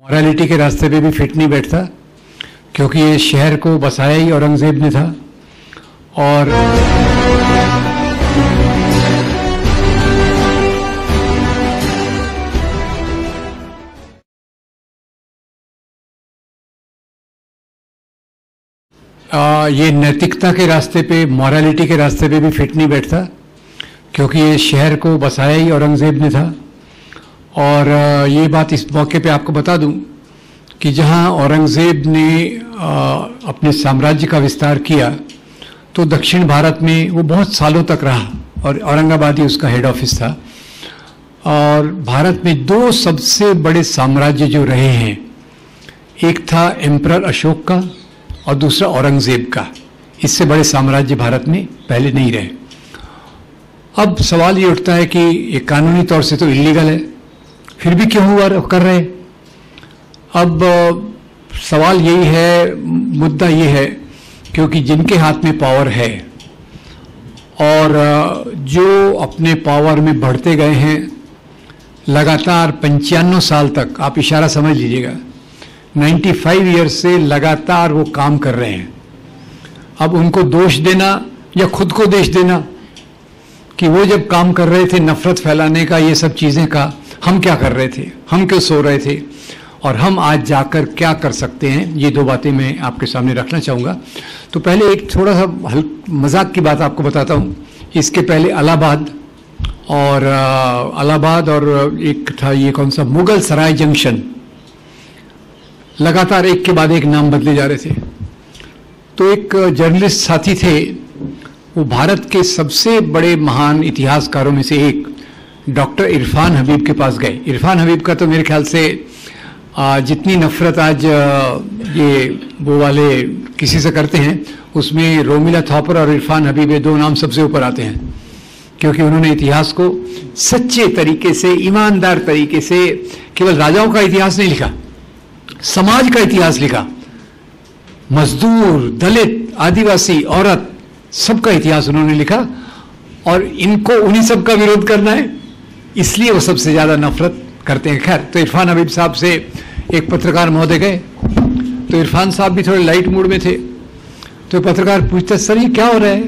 Morality के रास्ते पे भी फिट नहीं बैठता, क्योंकि ये शहर को बसाया ही औरंगजेब ने था। और ये नैतिकता के रास्ते पे, मॉरालिटी के रास्ते पे भी फिट नहीं बैठता, क्योंकि ये शहर को बसाया ही औरंगजेब ने था। और ये बात इस मौके पे आपको बता दूं कि जहां औरंगजेब ने अपने साम्राज्य का विस्तार किया, तो दक्षिण भारत में वो बहुत सालों तक रहा और औरंगाबाद ही उसका हेड ऑफिस था। और भारत में दो सबसे बड़े साम्राज्य जो रहे हैं, एक था एम्परर अशोक का और दूसरा औरंगजेब का। इससे बड़े साम्राज्य भारत में पहले नहीं रहे। अब सवाल ये उठता है कि ये कानूनी तौर से तो इलीगल है, फिर भी क्यों हुआ कर रहे? अब सवाल यही है, मुद्दा ये है, क्योंकि जिनके हाथ में पावर है और जो अपने पावर में बढ़ते गए हैं लगातार 95 साल तक, आप इशारा समझ लीजिएगा, 95 ईयर्स से लगातार वो काम कर रहे हैं। अब उनको दोष देना या खुद को दोष देना कि वो जब काम कर रहे थे नफरत फैलाने का, ये सब चीज़ें का, हम क्या कर रहे थे, हम क्यों सो रहे थे और हम आज जाकर क्या कर सकते हैं, ये दो बातें मैं आपके सामने रखना चाहूँगा। तो पहले एक थोड़ा सा मजाक की बात आपको बताता हूँ। इसके पहले इलाहाबाद और एक था ये कौन सा, मुगल सराय जंक्शन, लगातार एक के बाद एक नाम बदले जा रहे थे। तो एक जर्नलिस्ट साथी थे, वो भारत के सबसे बड़े महान इतिहासकारों में से एक डॉक्टर इरफान हबीब के पास गए। इरफान हबीब का तो मेरे ख्याल से जितनी नफरत आज ये वो वाले किसी से करते हैं, उसमें रोमिला थॉपर और इरफान हबीब, ये दो नाम सबसे ऊपर आते हैं, क्योंकि उन्होंने इतिहास को सच्चे तरीके से, ईमानदार तरीके से, केवल राजाओं का इतिहास नहीं लिखा, समाज का इतिहास लिखा। मजदूर, दलित, आदिवासी, औरत, सबका इतिहास उन्होंने लिखा। और इनको उन्हीं सब का विरोध करना है, इसलिए वो सबसे ज्यादा नफरत करते हैं। खैर, तो इरफान हबीब साहब से एक पत्रकार महोदय गए, तो इरफान साहब भी थोड़े लाइट मूड में थे। तो पत्रकार पूछते, सर ये क्या हो रहा है,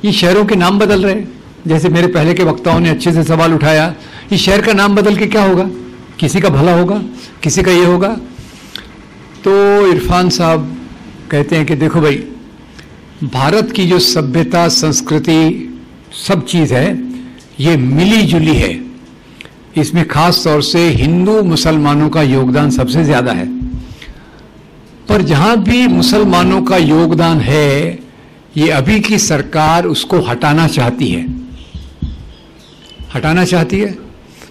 ये शहरों के नाम बदल रहे हैं। जैसे मेरे पहले के वक्ताओं ने अच्छे से सवाल उठाया, ये शहर का नाम बदल के क्या होगा, किसी का भला होगा, किसी का ये होगा। तो इरफान साहब कहते हैं कि देखो भाई, भारत की जो सभ्यता, संस्कृति, सब चीज़ है, ये मिली जुली है। इसमें खास तौर से हिंदू मुसलमानों का योगदान सबसे ज़्यादा है। पर जहाँ भी मुसलमानों का योगदान है, ये अभी की सरकार उसको हटाना चाहती है। हटाना चाहती है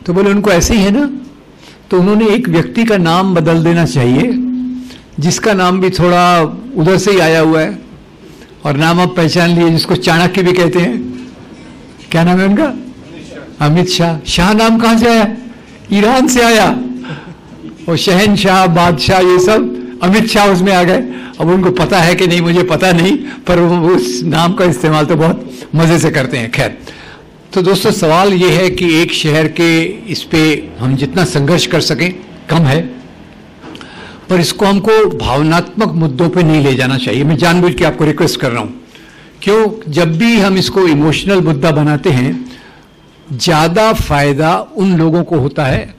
तो बोले उनको ऐसे ही है ना, तो उन्होंने एक व्यक्ति का नाम बदल देना चाहिए, जिसका नाम भी थोड़ा उधर से ही आया हुआ है, और नाम आप पहचान लिए, जिसको चाणक्य भी कहते हैं। क्या नाम है उनका? अमित शाह। शाह नाम कहां से आया? ईरान से आया। और शहनशाह, बादशाह, ये सब अमित शाह उसमें आ गए। अब उनको पता है कि नहीं, मुझे पता नहीं, पर वो उस नाम का इस्तेमाल तो बहुत मजे से करते हैं। खैर, तो दोस्तों सवाल ये है कि एक शहर के इस पे हम जितना संघर्ष कर सकें कम है, पर इसको हमको भावनात्मक मुद्दों पे नहीं ले जाना चाहिए। मैं जानबूझ के आपको रिक्वेस्ट कर रहा हूं। क्यों? जब भी हम इसको इमोशनल मुद्दा बनाते हैं, ज़्यादा फायदा उन लोगों को होता है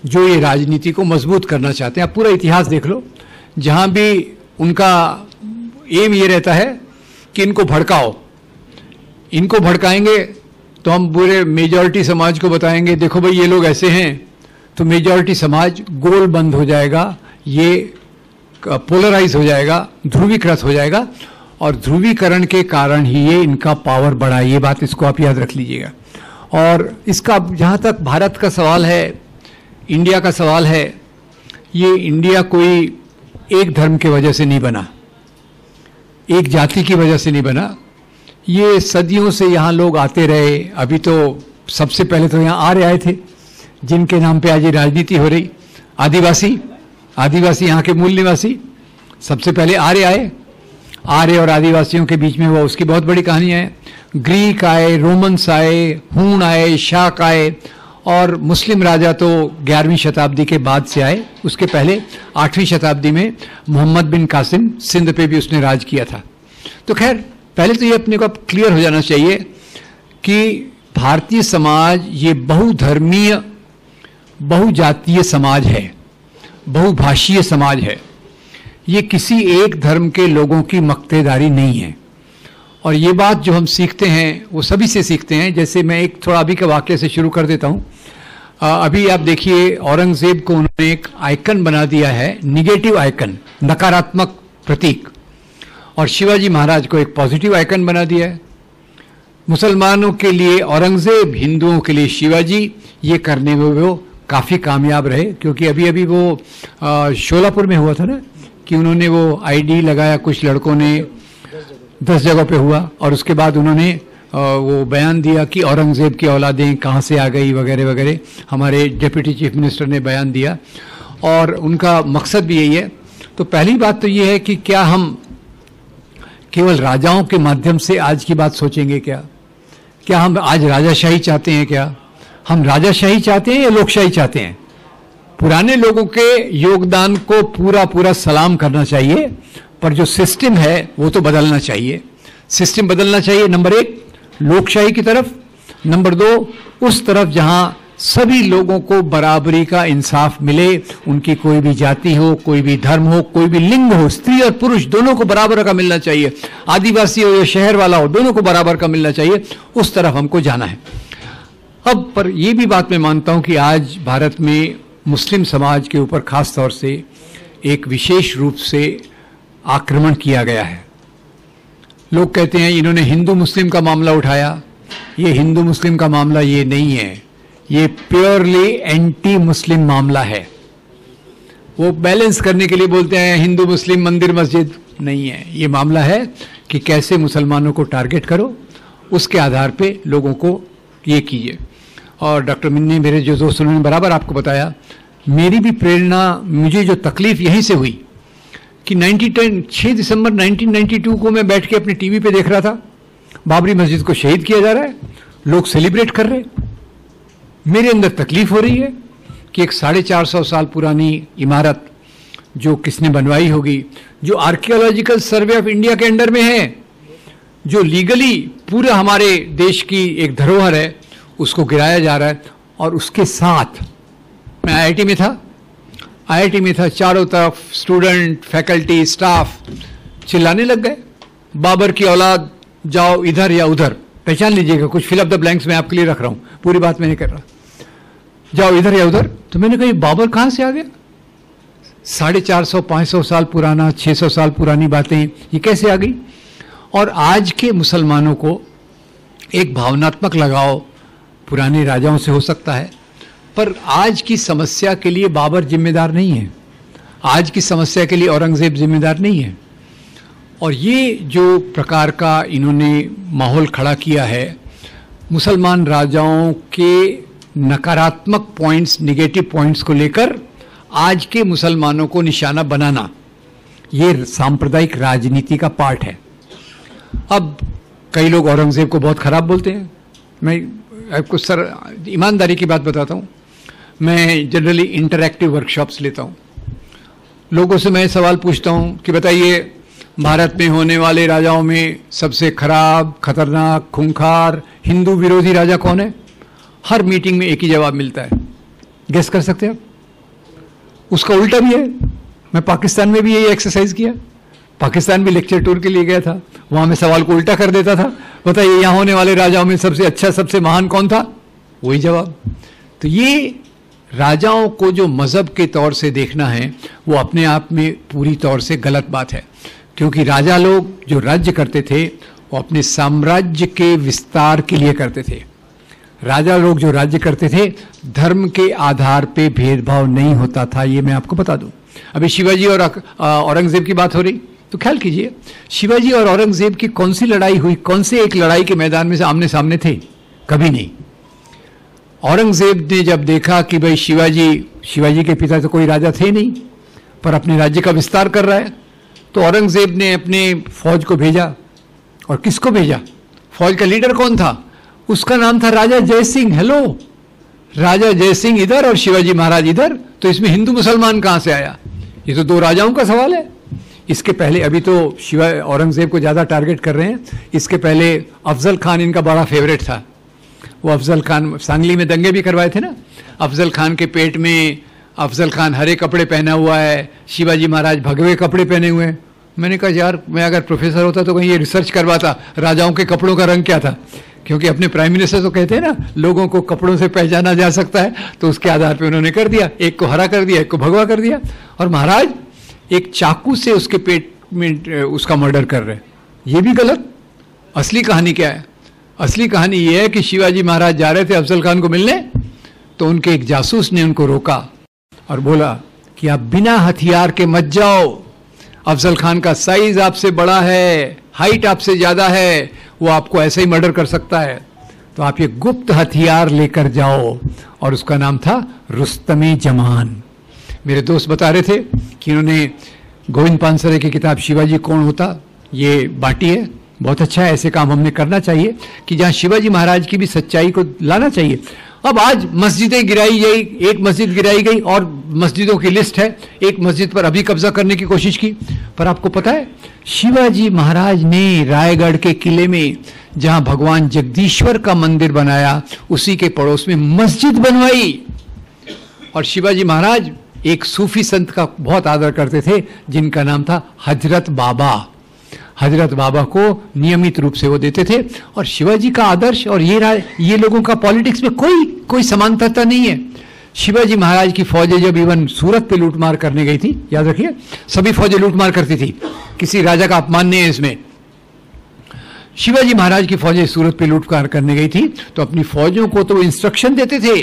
जो ये राजनीति को मजबूत करना चाहते हैं। आप पूरा इतिहास देख लो, जहाँ भी उनका एम ये रहता है कि इनको भड़काओ, इनको भड़काएंगे तो हम पूरे मेजॉरिटी समाज को बताएंगे, देखो भाई ये लोग ऐसे हैं, तो मेजॉरिटी समाज गोल बंद हो जाएगा, ये पोलराइज हो जाएगा, ध्रुवीकृत हो जाएगा, और ध्रुवीकरण के कारण ही ये इनका पावर बढ़ा। ये बात इसको आप याद रख लीजिएगा। और इसका जहाँ तक भारत का सवाल है, इंडिया का सवाल है, ये इंडिया कोई एक धर्म की वजह से नहीं बना, एक जाति की वजह से नहीं बना। ये सदियों से यहाँ लोग आते रहे। अभी तो सबसे पहले तो यहाँ आर्य आए थे, जिनके नाम पे आज ये राजनीति हो रही। आदिवासी यहाँ के मूल निवासी, सबसे पहले आर्य आए। आर्य और आदिवासियों के बीच में हुआ, उसकी बहुत बड़ी कहानी है। ग्रीक आए, रोमन्स आए, हूण आए, शाक आए, और मुस्लिम राजा तो 11वीं शताब्दी के बाद से आए, उसके पहले 8वीं शताब्दी में मोहम्मद बिन कासिम सिंध पे भी उसने राज किया था। तो खैर पहले तो ये अपने को क्लियर हो जाना चाहिए कि भारतीय समाज ये बहुधर्मीय बहुजातीय समाज है, बहुभाषीय समाज है। ये किसी एक धर्म के लोगों की मक्तेदारी नहीं है। और ये बात जो हम सीखते हैं वो सभी से सीखते हैं। जैसे मैं एक थोड़ा अभी के वाक्य से शुरू कर देता हूँ। अभी आप देखिए, औरंगजेब को उन्होंने एक आइकन बना दिया है, निगेटिव आइकन, नकारात्मक प्रतीक, और शिवाजी महाराज को एक पॉजिटिव आइकन बना दिया है। मुसलमानों के लिए औरंगजेब, हिंदुओं के लिए शिवाजी। ये करने में वो काफ़ी कामयाब रहे, क्योंकि अभी अभी वो शोलापुर में हुआ था ना कि उन्होंने वो आईडी लगाया, कुछ लड़कों ने 10 जगहों पे हुआ, और उसके बाद उन्होंने वो बयान दिया कि औरंगजेब की औलादें कहाँ से आ गई वगैरह वगैरह। हमारे डिप्टी चीफ मिनिस्टर ने बयान दिया, और उनका मकसद भी यही है। तो पहली बात तो ये है कि क्या हम केवल राजाओं के माध्यम से आज की बात सोचेंगे? क्या हम आज राजाशाही चाहते हैं? क्या हम राजाशाही चाहते हैं या लोकशाही चाहते हैं? पुराने लोगों के योगदान को पूरा पूरा सलाम करना चाहिए, पर जो सिस्टम है वो तो बदलना चाहिए। सिस्टम बदलना चाहिए, नंबर 1 लोकशाही की तरफ, नंबर 2 उस तरफ जहां सभी लोगों को बराबरी का इंसाफ मिले। उनकी कोई भी जाति हो, कोई भी धर्म हो, कोई भी लिंग हो, स्त्री और पुरुष दोनों को बराबर का मिलना चाहिए। आदिवासी हो या शहर वाला हो, दोनों को बराबर का मिलना चाहिए। उस तरफ हमको जाना है। अब पर यह भी बात मैं मानता हूं कि आज भारत में मुस्लिम समाज के ऊपर खास तौर से एक विशेष रूप से आक्रमण किया गया है। लोग कहते हैं इन्होंने हिंदू मुस्लिम का मामला उठाया। ये हिंदू मुस्लिम का मामला ये नहीं है, ये प्योरली एंटी मुस्लिम मामला है। वो बैलेंस करने के लिए बोलते हैं हिंदू मुस्लिम मंदिर मस्जिद, नहीं है। ये मामला है कि कैसे मुसलमानों को टारगेट करो, उसके आधार पे लोगों को ये कीजिए। और डॉक्टर मिन्नी, मेरे जो दोस्त, उन्होंने बराबर आपको बताया, मेरी भी प्रेरणा, मुझे जो तकलीफ यहीं से हुई कि 6 दिसंबर 1992 को मैं बैठ के अपने टीवी पे देख रहा था, बाबरी मस्जिद को शहीद किया जा रहा है, लोग सेलिब्रेट कर रहे हैं। मेरे अंदर तकलीफ हो रही है कि एक 450 साल पुरानी इमारत जो किसने बनवाई होगी, जो आर्कियोलॉजिकल सर्वे ऑफ इंडिया के अंडर में है, जो लीगली पूरा हमारे देश की एक धरोहर है, उसको गिराया जा रहा है। और उसके साथ मैं आईआईटी में था, चारों तरफ स्टूडेंट, फैकल्टी, स्टाफ चिल्लाने लग गए, बाबर की औलाद जाओ इधर या उधर, पहचान लीजिएगा, कुछ फिल अप द ब्लैंक्स मैं आपके लिए रख रहा हूं, पूरी बात मैं नहीं कर रहा, जाओ इधर या उधर। तो मैंने कहा बाबर कहां से आ गया? 450-500 साल पुराना, 600 साल पुरानी बातें ये कैसे आ गई? और आज के मुसलमानों को एक भावनात्मक लगाव पुराने राजाओं से हो सकता है, पर आज की समस्या के लिए बाबर जिम्मेदार नहीं है, आज की समस्या के लिए औरंगजेब जिम्मेदार नहीं है। और ये जो प्रकार का इन्होंने माहौल खड़ा किया है, मुसलमान राजाओं के नकारात्मक पॉइंट्स, नेगेटिव पॉइंट्स को लेकर आज के मुसलमानों को निशाना बनाना, ये सांप्रदायिक राजनीति का पार्ट है। अब कई लोग औरंगजेब को बहुत खराब बोलते हैं। मैं आपको सर ईमानदारी की बात बताता हूँ, मैं जनरली इंटरैक्टिव वर्कशॉप्स लेता हूँ। लोगों से मैं सवाल पूछता हूँ कि बताइए भारत में होने वाले राजाओं में सबसे खराब, खतरनाक, खूंखार, हिंदू विरोधी राजा कौन है? हर मीटिंग में एक ही जवाब मिलता है, गेस कर सकते हैं आप? उसका उल्टा भी है। मैं पाकिस्तान में भी यही एक्सरसाइज किया, पाकिस्तान भी लेक्चर टूर के लिए गया था, वहां मैं सवाल को उल्टा कर देता था, बताइए यहाँ होने वाले राजाओं में सबसे अच्छा, सबसे महान कौन था? वही जवाब। तो ये राजाओं को जो मजहब के तौर से देखना है, वो अपने आप में पूरी तौर से गलत बात है, क्योंकि राजा लोग जो राज्य करते थे वो अपने साम्राज्य के विस्तार के लिए करते थे। राजा लोग जो राज्य करते थे, धर्म के आधार पे भेदभाव नहीं होता था, ये मैं आपको बता दूं। अभी शिवाजी और औरंगजेब की बात हो रही, तो ख्याल कीजिए शिवाजी और औरंगजेब की कौन सी लड़ाई हुई? कौन से एक लड़ाई के मैदान में से आमने सामने थे? कभी नहीं। औरंगजेब ने जब देखा कि भाई शिवाजी के पिता तो कोई राजा थे नहीं, पर अपने राज्य का विस्तार कर रहा है, तो औरंगजेब ने अपने फौज को भेजा। और किसको भेजा? फौज का लीडर कौन था? उसका नाम था राजा जय सिंह। हेलो, राजा जयसिंह इधर और शिवाजी महाराज इधर, तो इसमें हिंदू मुसलमान कहां से आया? ये तो दो राजाओं का सवाल है। इसके पहले, अभी तो शिवा औरंगजेब को ज्यादा टारगेट कर रहे हैं, इसके पहले अफजल खान इनका बड़ा फेवरेट था। वो अफजल खान सांगली में दंगे भी करवाए थे ना। अफजल खान के पेट में अफजल खान हरे कपड़े पहना हुआ है, शिवाजी महाराज भगवे कपड़े पहने हुए हैं। मैंने कहा यार, मैं अगर प्रोफेसर होता तो कहीं ये रिसर्च करवाता राजाओं के कपड़ों का रंग क्या था, क्योंकि अपने प्राइम मिनिस्टर तो कहते हैं ना लोगों को कपड़ों से पहचाना जा सकता है, तो उसके आधार पे उन्होंने कर दिया, एक को हरा कर दिया, एक को भगवा कर दिया। और महाराज एक चाकू से उसके पेट में उसका मर्डर कर रहे, ये भी गलत। असली कहानी क्या है? असली कहानी ये है कि शिवाजी महाराज जा रहे थे अफजल खान को मिलने, तो उनके एक जासूस ने उनको रोका और बोला कि आप बिना हथियार के मत जाओ, अफजल खान का साइज आपसे बड़ा है, हाइट आपसे ज्यादा है, वो आपको ऐसे ही मर्डर कर सकता है, तो आप ये गुप्त हथियार लेकर जाओ। और उसका नाम था रुस्तमे जमान। मेरे दोस्त बता रहे थे कि उन्होंने गोविंद पानसरे की किताब शिवाजी कौन होता ये बांटी है। बहुत अच्छा है, ऐसे काम हमने करना चाहिए कि जहां शिवाजी महाराज की भी सच्चाई को लाना चाहिए। अब आज मस्जिदें गिराई गई, एक मस्जिद गिराई गई और मस्जिदों की लिस्ट है, एक मस्जिद पर अभी कब्जा करने की कोशिश की। पर आपको पता है शिवाजी महाराज ने रायगढ़ के किले में जहां भगवान जगदीश्वर का मंदिर बनाया, उसी के पड़ोस में मस्जिद बनवाई। और शिवाजी महाराज एक सूफी संत का बहुत आदर करते थे जिनका नाम था हजरत बाबा। हजरत बाबा को नियमित रूप से वो देते थे। और शिवाजी का आदर्श और ये लोगों का पॉलिटिक्स में कोई समानता नहीं है। शिवाजी महाराज की फौजें जब इवन सूरत पे लूटमार करने गई थी, याद रखिए सभी फौजें लूटमार करती थी, किसी राजा का अपमान नहीं है इसमें। शिवाजी महाराज की फौजें सूरत पे लूटमार करने गई थी तो अपनी फौजों को तो इंस्ट्रक्शन देते थे,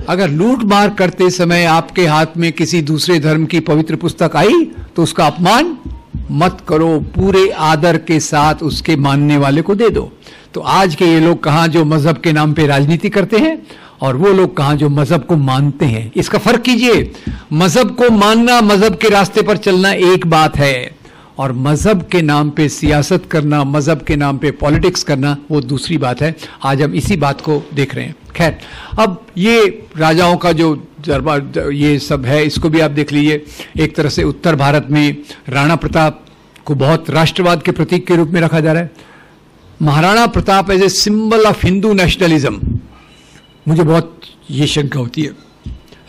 अगर लूटमार करते समय आपके हाथ में किसी दूसरे धर्म की पवित्र पुस्तक आई तो उसका अपमान मत करो, पूरे आदर के साथ उसके मानने वाले को दे दो। तो आज के ये लोग कहां जो मजहब के नाम पे राजनीति करते हैं और वो लोग कहां जो मजहब को मानते हैं, इसका फर्क कीजिए। मजहब को मानना, मजहब के रास्ते पर चलना एक बात है, और मजहब के नाम पे सियासत करना, मजहब के नाम पे पॉलिटिक्स करना वो दूसरी बात है। आज हम इसी बात को देख रहे हैं। खैर, अब ये राजाओं का जो दरबार ये सब है, इसको भी आप देख लीजिए। एक तरह से उत्तर भारत में राणा प्रताप को बहुत राष्ट्रवाद के प्रतीक के रूप में रखा जा रहा है। Maharana Pratap as a symbol of Hindu nationalism, मुझे बहुत ये शंका होती है,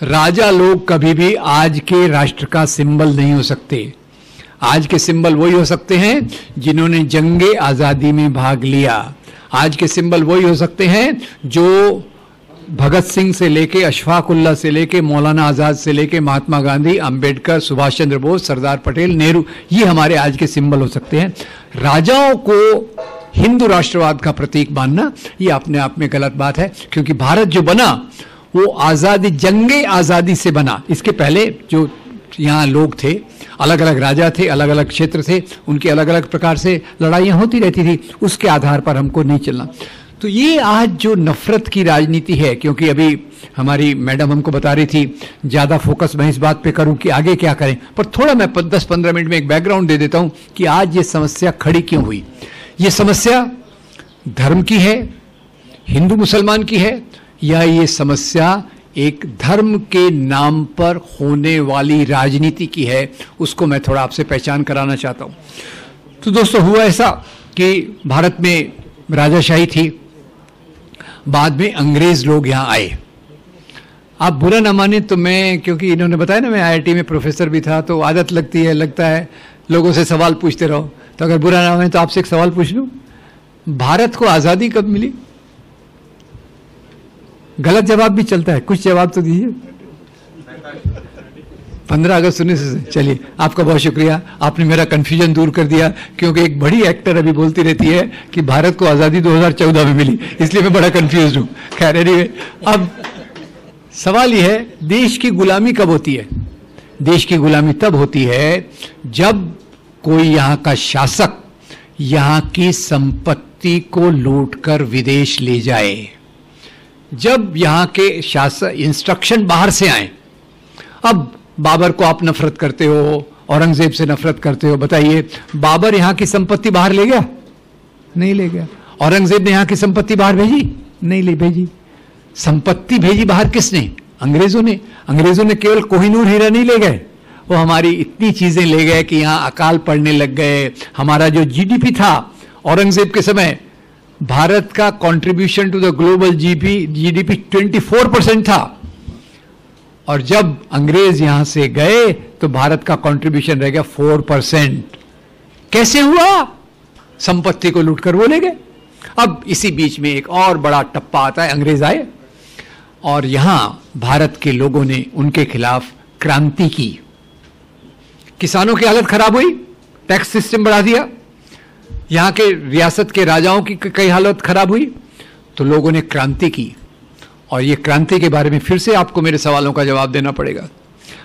राजा लोग कभी भी आज के राष्ट्र का सिंबल नहीं हो सकते। आज के सिंबल वही हो सकते हैं जिन्होंने जंगे आजादी में भाग लिया। आज के सिंबल वही हो सकते हैं जो भगत सिंह से लेके, अशफाक उल्लाह से लेके, मौलाना आजाद से लेके, महात्मा गांधी, अंबेडकर, सुभाष चंद्र बोस, सरदार पटेल, नेहरू, ये हमारे आज के सिंबल हो सकते हैं। राजाओं को हिंदू राष्ट्रवाद का प्रतीक मानना ये अपने आप में गलत बात है, क्योंकि भारत जो बना वो आजादी, जंगे आजादी से बना। इसके पहले जो यहाँ लोग थे, अलग अलग राजा थे, अलग अलग क्षेत्र थे, उनकी अलग अलग प्रकार से लड़ाइयाँ होती रहती थी, उसके आधार पर हमको नहीं चलना। तो ये आज जो नफरत की राजनीति है, क्योंकि अभी हमारी मैडम हमको बता रही थी, ज़्यादा फोकस मैं इस बात पे करूं कि आगे क्या करें, पर थोड़ा मैं 10-15 मिनट में एक बैकग्राउंड दे देता हूं कि आज ये समस्या खड़ी क्यों हुई। ये समस्या धर्म की है, हिंदू मुसलमान की है, या ये समस्या एक धर्म के नाम पर होने वाली राजनीति की है, उसको मैं थोड़ा आपसे पहचान कराना चाहता हूं। तो दोस्तों, हुआ ऐसा कि भारत में राजाशाही थी, बाद में अंग्रेज लोग यहाँ आए। आप बुरा ना माने तो मैं, क्योंकि इन्होंने बताया ना मैं IIT में प्रोफेसर भी था, तो आदत लगता है लोगों से सवाल पूछते रहो। तो अगर बुरा ना माने तो आपसे एक सवाल पूछ लूं, भारत को आज़ादी कब मिली? गलत जवाब भी चलता है, कुछ जवाब तो दीजिए। 15 अगस्त 1900। चलिए, आपका बहुत शुक्रिया, आपने मेरा कंफ्यूजन दूर कर दिया, क्योंकि एक बड़ी एक्टर अभी बोलती रहती है कि भारत को आज़ादी 2014 में मिली, इसलिए मैं बड़ा कंफ्यूज हूँ। खैर, एनीवे, अब सवाल यह है, देश की गुलामी कब होती है? देश की गुलामी तब होती है जब कोई यहाँ का शासक यहाँ की संपत्ति को लूटकर विदेश ले जाए, जब यहाँ के शासक इंस्ट्रक्शन बाहर से आए। अब बाबर को आप नफरत करते हो, औरंगजेब से नफरत करते हो, बताइए बाबर यहाँ की संपत्ति बाहर ले गया? नहीं ले गया। औरंगजेब ने यहाँ की संपत्ति बाहर भेजी? नहीं ले भेजी। संपत्ति भेजी बाहर किसने? अंग्रेजों ने। अंग्रेजों ने केवल कोहिनूर हीरा नहीं ले गए, वो हमारी इतनी चीजें ले गए कि यहां अकाल पड़ने लग गए। हमारा जो जीडीपी था औरंगजेब के समय, भारत का contribution to the global GDP 24% था, और जब अंग्रेज यहां से गए तो भारत का कंट्रीब्यूशन रह गया 4%। कैसे हुआ? संपत्ति को लूटकर वो ले गए। अब इसी बीच में एक और बड़ा टप्पा आता है, अंग्रेज आए और यहां भारत के लोगों ने उनके खिलाफ क्रांति की। किसानों की हालत खराब हुई, टैक्स सिस्टम बढ़ा दिया, यहां के रियासत के राजाओं की कई हालत खराब हुई, तो लोगों ने क्रांति की। और ये क्रांति के बारे में फिर से आपको मेरे सवालों का जवाब देना पड़ेगा।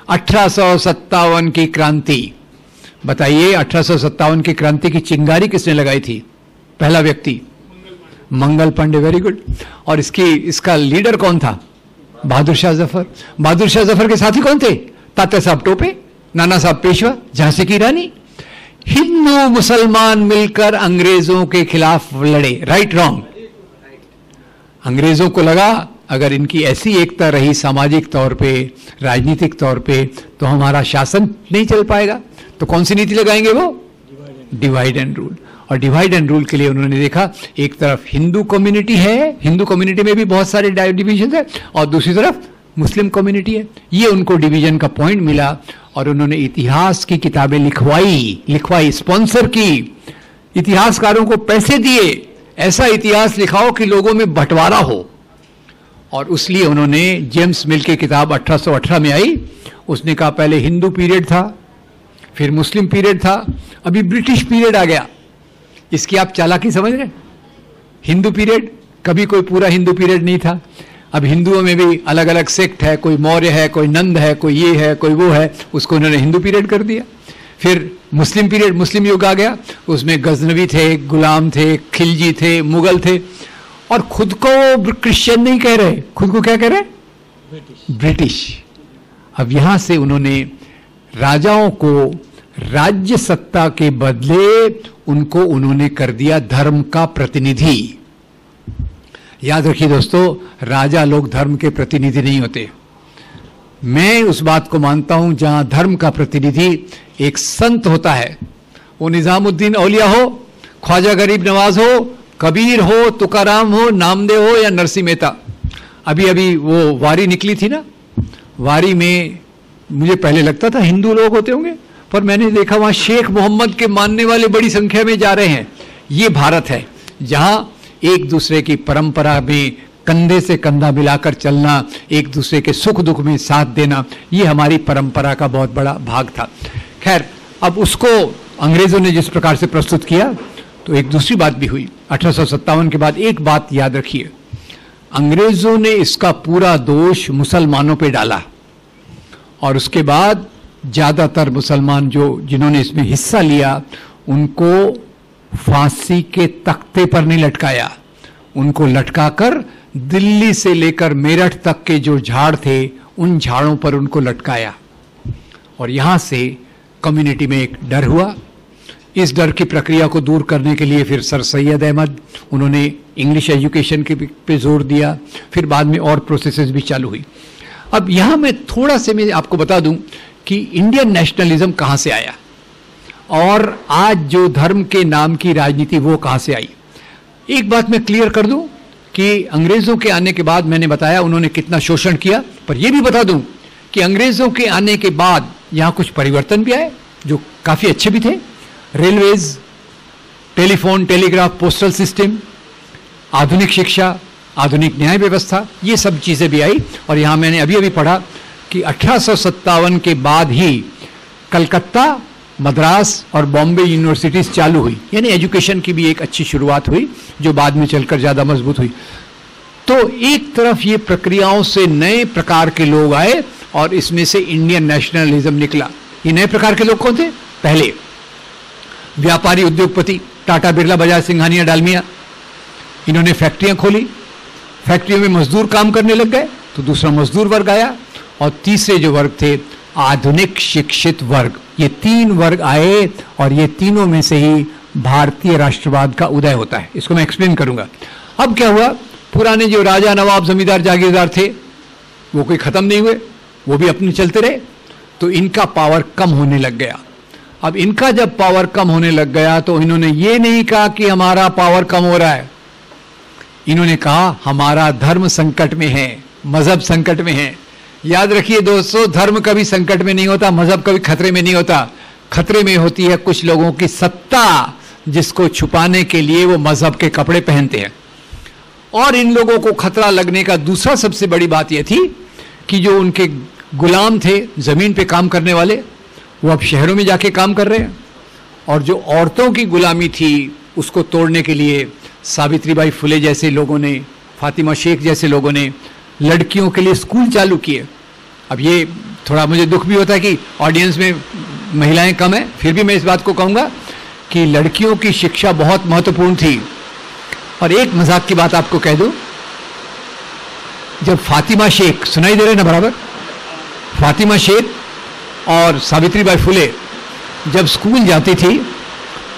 1857 की क्रांति, बताइए 1857 की क्रांति की चिंगारी किसने लगाई थी? पहला व्यक्ति मंगल पांडे, वेरी गुड। और इसका लीडर कौन था? बहादुर शाह जफर। बहादुर शाह जफर के साथी कौन थे? तात्या साहब टोपे, नाना साहब पेशवा, झांसी की रानी। हिंदू मुसलमान मिलकर अंग्रेजों के खिलाफ लड़े। Right wrong? अंग्रेजों को लगा अगर इनकी ऐसी एकता रही सामाजिक तौर पे, राजनीतिक तौर पे, तो हमारा शासन नहीं चल पाएगा। तो कौन सी नीति लगाएंगे वो? Divide and rule. और डिवाइड एंड रूल के लिए उन्होंने देखा एक तरफ हिंदू कम्युनिटी है, हिंदू कम्युनिटी में भी बहुत सारे डिविजन है, और दूसरी तरफ मुस्लिम कम्युनिटी है। ये उनको डिवीजन का पॉइंट मिला और उन्होंने इतिहास की किताबें लिखवाई, स्पॉन्सर की, इतिहासकारों को पैसे दिए, ऐसा इतिहास लिखाओ कि लोगों में बंटवारा हो। और उसलिए उन्होंने जेम्स मिल की किताब 1818 में आई। उसने कहा पहले हिंदू पीरियड था, फिर मुस्लिम पीरियड था, अभी ब्रिटिश पीरियड आ गया। इसकी आप चालाकी समझ रहे? हिंदू पीरियड, कभी कोई पूरा हिंदू पीरियड नहीं था। अब हिंदुओं में भी अलग अलग सेक्ट है, कोई मौर्य है, कोई नंद है, कोई ये है, कोई वो है, उसको उन्होंने हिंदू पीरियड कर दिया। फिर मुस्लिम पीरियड, मुस्लिम युग आ गया, उसमें गजनवी थे, गुलाम थे, खिलजी थे, मुगल थे, और खुद को क्रिश्चियन नहीं कह रहे, खुद को क्या कह रहे? ब्रिटिश। अब यहां से उन्होंने राजाओं को राज्य सत्ता के बदले उनको उन्होंने कर दिया धर्म का प्रतिनिधि। याद रखिए दोस्तों, राजा लोग धर्म के प्रतिनिधि नहीं होते। मैं उस बात को मानता हूं जहां धर्म का प्रतिनिधि एक संत होता है, वो निजामुद्दीन औलिया हो, ख्वाजा गरीब नवाज हो, कबीर हो, तुकाराम हो, नामदेव हो या नरसिंह मेहता। अभी अभी वो वारी निकली थी ना, वारी में मुझे पहले लगता था हिंदू लोग होते होंगे, पर मैंने देखा वहां शेख मोहम्मद के मानने वाले बड़ी संख्या में जा रहे हैं। ये भारत है जहां एक दूसरे की परंपरा में कंधे से कंधा मिलाकर चलना, एक दूसरे के सुख दुख में साथ देना, ये हमारी परंपरा का बहुत बड़ा भाग था। खैर, अब उसको अंग्रेजों ने जिस प्रकार से प्रस्तुत किया, तो एक दूसरी बात भी हुई 1857 के बाद। एक बात याद रखिए, अंग्रेजों ने इसका पूरा दोष मुसलमानों पे डाला, और उसके बाद ज्यादातर मुसलमान जिन्होंने इसमें हिस्सा लिया उनको फांसी के तख्ते पर नहीं लटकाया, उनको लटकाकर दिल्ली से लेकर मेरठ तक के जो झाड़ थे उन झाड़ों पर उनको लटकाया। और यहां से कम्युनिटी में एक डर हुआ। इस डर की प्रक्रिया को दूर करने के लिए फिर सर सैयद अहमद, उन्होंने इंग्लिश एजुकेशन के पे जोर दिया, फिर बाद में और प्रोसेसेस भी चालू हुई। अब यहां मैं थोड़ा से मैं आपको बता दूं कि इंडियन नेशनलिज्म कहां से आया और आज जो धर्म के नाम की राजनीति वो कहां से आई। एक बात मैं क्लियर कर दूं कि अंग्रेजों के आने के बाद मैंने बताया उन्होंने कितना शोषण किया, पर यह भी बता दूं कि अंग्रेजों के आने के बाद यहां कुछ परिवर्तन भी आए जो काफी अच्छे भी थे। Railways, telephone, telegraph, postal system, आधुनिक शिक्षा, आधुनिक न्याय व्यवस्था, ये सब चीजें भी आई। और यहां मैंने अभी अभी पढ़ा कि 1857 के बाद ही कलकत्ता, मद्रास और बॉम्बे यूनिवर्सिटीज चालू हुई, यानी एजुकेशन की भी एक अच्छी शुरुआत हुई जो बाद में चलकर ज्यादा मजबूत हुई। तो एक तरफ ये प्रक्रियाओं से नए प्रकार के लोग आए और इसमें से इंडियन नेशनलिज्म निकला। ये नए प्रकार के लोग कौन थे? पहले व्यापारी उद्योगपति, टाटा, बिरला, बजाज, सिंघानिया, डालमिया, इन्होंने फैक्ट्रियां खोली, फैक्ट्रियों में मजदूर काम करने लग गए, तो दूसरा मजदूर वर्ग आया। और तीसरे जो वर्ग थे आधुनिक शिक्षित वर्ग, ये तीन वर्ग आए और ये तीनों में से ही भारतीय राष्ट्रवाद का उदय होता है। इसको मैं एक्सप्लेन करूंगा। अब क्या हुआ, पुराने जो राजा नवाब जमींदार जागीरदार थे वो कोई खत्म नहीं हुए, वो भी अपने चलते रहे, तो इनका पावर कम होने लग गया। अब इनका जब पावर कम होने लग गया तो इन्होंने ये नहीं कहा कि हमारा पावर कम हो रहा है, इन्होंने कहा हमारा धर्म संकट में है, मजहब संकट में है। याद रखिए दोस्तों, धर्म कभी संकट में नहीं होता, मजहब कभी खतरे में नहीं होता। खतरे में होती है कुछ लोगों की सत्ता, जिसको छुपाने के लिए वो मजहब के कपड़े पहनते हैं। और इन लोगों को खतरा लगने का दूसरा सबसे बड़ी बात यह थी कि जो उनके गुलाम थे, जमीन पे काम करने वाले, वो अब शहरों में जाके काम कर रहे हैं। और जो औरतों की गुलामी थी उसको तोड़ने के लिए सावित्रीबाई फुले जैसे लोगों ने, फातिमा शेख जैसे लोगों ने लड़कियों के लिए स्कूल चालू किए। अब ये थोड़ा मुझे दुख भी होता है कि ऑडियंस में महिलाएं कम है, फिर भी मैं इस बात को कहूँगा कि लड़कियों की शिक्षा बहुत महत्वपूर्ण थी। और एक मजाक की बात आपको कह दूं, जब फातिमा शेख, सुनाई दे रहे ना बराबर, फातिमा शेख और सावित्रीबाई फुले जब स्कूल जाती थी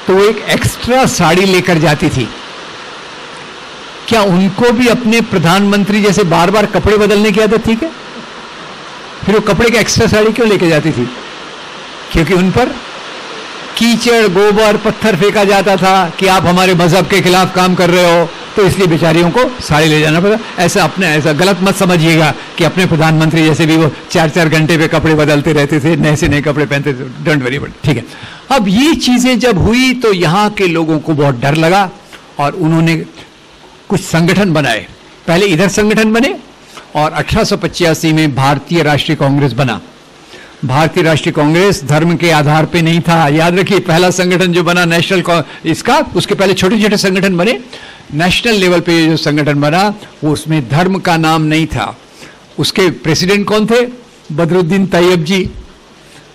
तो वो एक एक्स्ट्रा साड़ी लेकर जाती थी। क्या उनको भी अपने प्रधानमंत्री जैसे बार बार कपड़े बदलने की आदत थी क्या? फिर वो कपड़े की एक्स्ट्रा साड़ी क्यों लेकर जाती थी? क्योंकि उन पर कीचड़, गोबर, पत्थर फेंका जाता था कि आप हमारे मजहब के खिलाफ काम कर रहे हो, तो इसलिए बेचारियों को साड़ी ले जाना पड़ा। ऐसा गलत मत समझिएगा कि अपने प्रधानमंत्री जैसे भी वो 4-4 घंटे पे कपड़े बदलते रहते थे, नए से नए कपड़े पहनते थे। डोंट वरी, बट ठीक है। अब ये चीजें जब हुई तो यहाँ के लोगों को बहुत डर लगा और उन्होंने कुछ संगठन बनाए। पहले इधर संगठन बने और 1885 में भारतीय राष्ट्रीय कांग्रेस बना। भारतीय राष्ट्रीय कांग्रेस धर्म के आधार पे नहीं था। याद रखिए, पहला संगठन जो बना नेशनल इसका, उसके पहले छोटे छोटे संगठन बने। नेशनल लेवल पे जो संगठन बना वो उसमें धर्म का नाम नहीं था। उसके प्रेसिडेंट कौन थे? बदरुद्दीन तैयब जी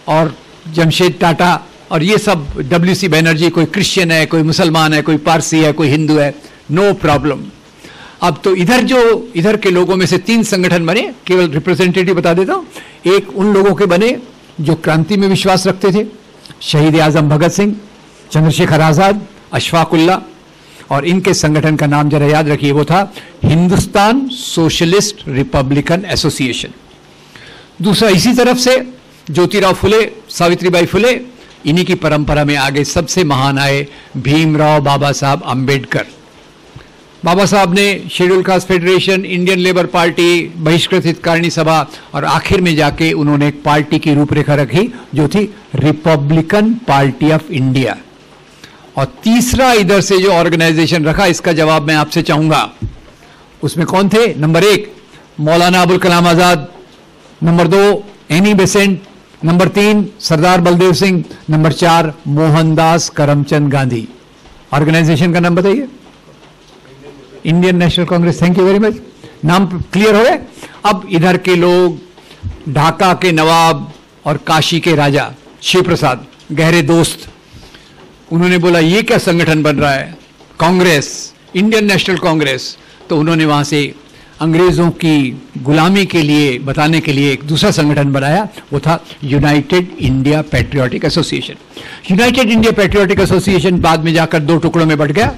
और जमशेद टाटा और ये सब, WC बैनर्जी। कोई क्रिश्चियन है, कोई मुसलमान है, कोई पारसी है, कोई हिंदू है, नो प्रॉब्लम। अब तो इधर के लोगों में से 3 संगठन बने, केवल रिप्रेजेंटेटिव बता देता हूं। एक उन लोगों के बने जो क्रांति में विश्वास रखते थे, शहीद आजम भगत सिंह, चंद्रशेखर आजाद, अशफाक उल्लाह। और इनके संगठन का नाम जरा याद रखिए, वो था हिंदुस्तान सोशलिस्ट रिपब्लिकन एसोसिएशन। दूसरा इसी तरफ से ज्योतिराव फुले, सावित्रीबाई फुले, इन्हीं की परंपरा में आगे सबसे महान आए भीमराव बाबा साहब अंबेडकर। बाबा साहब ने schedule caste federation, Indian labour party, बहिष्कृत हितकारिणी सभा और आखिर में जाके उन्होंने एक पार्टी की रूपरेखा रखी जो थी रिपब्लिकन पार्टी ऑफ इंडिया। और तीसरा इधर से जो ऑर्गेनाइजेशन रखा, इसका जवाब मैं आपसे चाहूंगा। उसमें कौन थे? Number 1 Maulana Abul Kalam Azad, number 2 Annie Besant, number 3 सरदार बलदेव सिंह, नंबर 4 मोहनदास करमचंद गांधी। ऑर्गेनाइजेशन का नाम बताइए। Indian national Congress. Thank you very much. नाम क्लियर हो गए। अब इधर के लोग, ढाका के नवाब और काशी के राजा शिव प्रसाद, गहरे दोस्त, उन्होंने बोला ये क्या संगठन बन रहा है, कांग्रेस, इंडियन नेशनल कांग्रेस। तो उन्होंने वहां से अंग्रेजों की गुलामी के लिए बताने के लिए एक दूसरा संगठन बनाया, वो था United India patriotic association. United India patriotic association बाद में जाकर 2 टुकड़ों में बंट गया।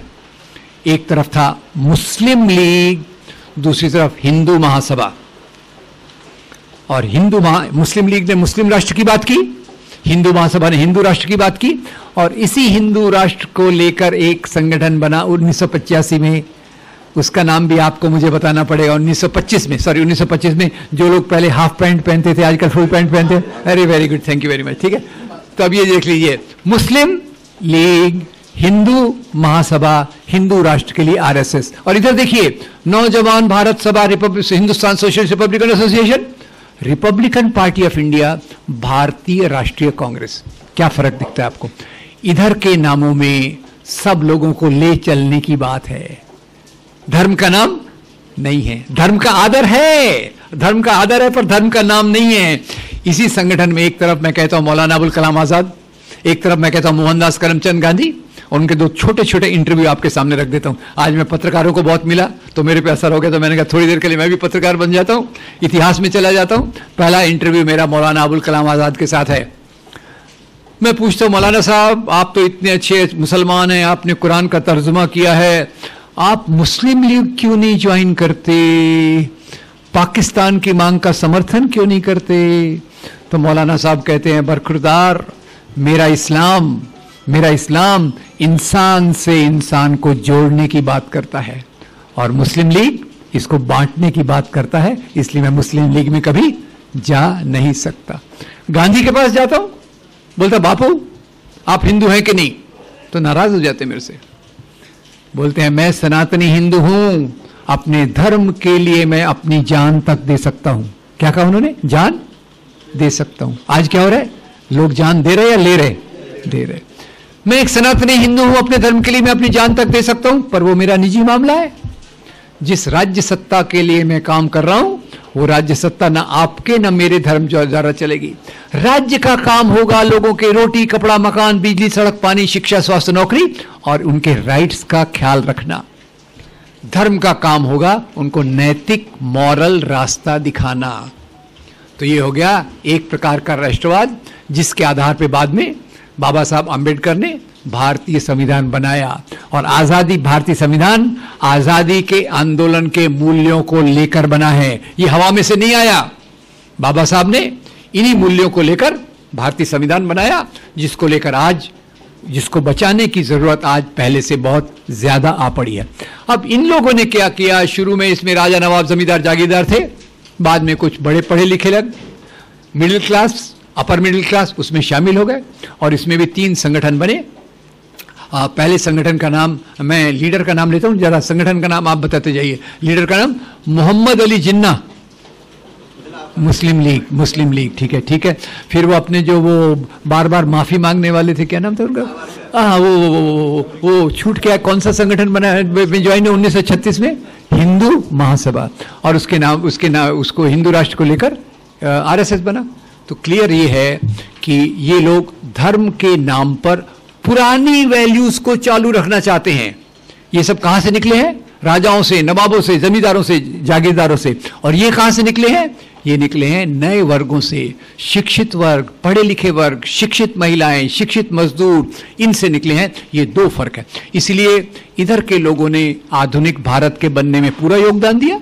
एक तरफ था मुस्लिम लीग, दूसरी तरफ हिंदू महासभा। और मुस्लिम लीग ने मुस्लिम राष्ट्र की बात की, हिंदू महासभा ने हिंदू राष्ट्र की बात की। और इसी हिंदू राष्ट्र को लेकर एक संगठन बना 1985 में। उसका नाम भी आपको मुझे बताना पड़ेगा। 1925 में जो लोग पहले हाफ पैंट पहनते थे आजकल फुल पैंट पहनते हैं। अरे very good, thank you very much. ठीक है, तो अब ये देख लीजिए, मुस्लिम लीग, हिंदू महासभा, हिंदू राष्ट्र के लिए RSS। और इधर देखिए, नौजवान भारत सभा, Hindustan socialist Republican association, Republican party of India, भारतीय राष्ट्रीय कांग्रेस। क्या फर्क दिखता है आपको? इधर के नामों में सब लोगों को ले चलने की बात है, धर्म का नाम नहीं है। धर्म का आदर है, धर्म का आदर है, पर धर्म का नाम नहीं है। इसी संगठन में एक तरफ मैं कहता हूं मौलाना अबुल कलाम आजाद, एक तरफ मैं कहता हूं मोहनदास करमचंद गांधी। और उनके 2 छोटे छोटे इंटरव्यू आपके सामने रख देता हूं। आज मैं पत्रकारों को बहुत मिला तो मेरे पे असर हो गया, तो मैंने कहा थोड़ी देर के लिए मैं भी पत्रकार बन जाता हूं, इतिहास में चला जाता हूं। पहला इंटरव्यू मेरा मौलाना अबुल कलाम आजाद के साथ है। मैं पूछता हूं, मौलाना साहब आप तो इतने अच्छे मुसलमान हैं, आपने कुरान का तर्जुमा किया है आप मुस्लिम लीग क्यों नहीं ज्वाइन करते, पाकिस्तान की मांग का समर्थन क्यों नहीं करते? तो मौलाना साहब कहते हैं, बरखुरदार, मेरा इस्लाम इंसान से इंसान को जोड़ने की बात करता है और मुस्लिम लीग इसको बांटने की बात करता है, इसलिए मैं मुस्लिम लीग में कभी जा नहीं सकता। गांधी के पास जाता हूं, बोलता बापू आप हिंदू हैं कि नहीं, तो नाराज हो जाते मेरे से। बोलते हैं मैं सनातनी हिंदू हूं, अपने धर्म के लिए मैं अपनी जान तक दे सकता हूं। क्या कहा उन्होंने? जान दे सकता हूं। आज क्या हो रहा है? लोग जान दे रहे या ले रहे? दे रहे। मैं एक सनातनी हिंदू हूं, अपने धर्म के लिए मैं अपनी जान तक दे सकता हूं, पर वो मेरा निजी मामला है। जिस राज्य सत्ता के लिए मैं काम कर रहा हूं वो राज्य सत्ता ना आपके ना मेरे धर्म द्वारा चलेगी। राज्य का काम होगा लोगों के रोटी कपड़ा मकान बिजली सड़क पानी शिक्षा स्वास्थ्य नौकरी और उनके राइट्स का ख्याल रखना। धर्म का काम होगा उनको नैतिक मॉरल रास्ता दिखाना। तो ये हो गया एक प्रकार का राष्ट्रवाद, जिसके आधार पे बाद में बाबा साहब आंबेडकर ने भारतीय संविधान बनाया। और आजादी, भारतीय संविधान आजादी के आंदोलन के मूल्यों को लेकर बना है, ये हवा में से नहीं आया। बाबा साहब ने इन्हीं मूल्यों को लेकर भारतीय संविधान बनाया, जिसको लेकर आज, जिसको बचाने की जरूरत आज पहले से बहुत ज्यादा आ पड़ी है। अब इन लोगों ने क्या किया, शुरू में इसमें राजा नवाब जमींदार जागीरदार थे, बाद में कुछ बड़े पढ़े लिखे लोग, middle class upper middle class उसमें शामिल हो गए और इसमें भी 3 संगठन बने। पहले संगठन का नाम, मैं लीडर का नाम लेता हूं, जरा संगठन का नाम आप बताते जाइए। लीडर का नाम मोहम्मद अली जिन्ना, मुस्लिम लीग, ठीक है। फिर वो अपने जो वो बार बार माफी मांगने वाले थे, क्या नाम था उनका? वो छूट गया, कौन सा संगठन बना ज्वाइन 1936 में? हिंदू महासभा। और उसको हिंदू राष्ट्र को लेकर आरएसएस बना। तो क्लियर ये है कि ये लोग धर्म के नाम पर पुरानी वैल्यूज को चालू रखना चाहते हैं। ये सब कहां से निकले हैं? राजाओं से, नवाबों से, जमींदारों से, जागीरदारों से। और ये कहां से निकले हैं? ये निकले हैं नए वर्गों से, शिक्षित वर्ग, पढ़े लिखे वर्ग, शिक्षित महिलाएं, शिक्षित मजदूर, इनसे निकले हैं। ये 2 फर्क है। इसलिए इधर के लोगों ने आधुनिक भारत के बनने में पूरा योगदान दिया,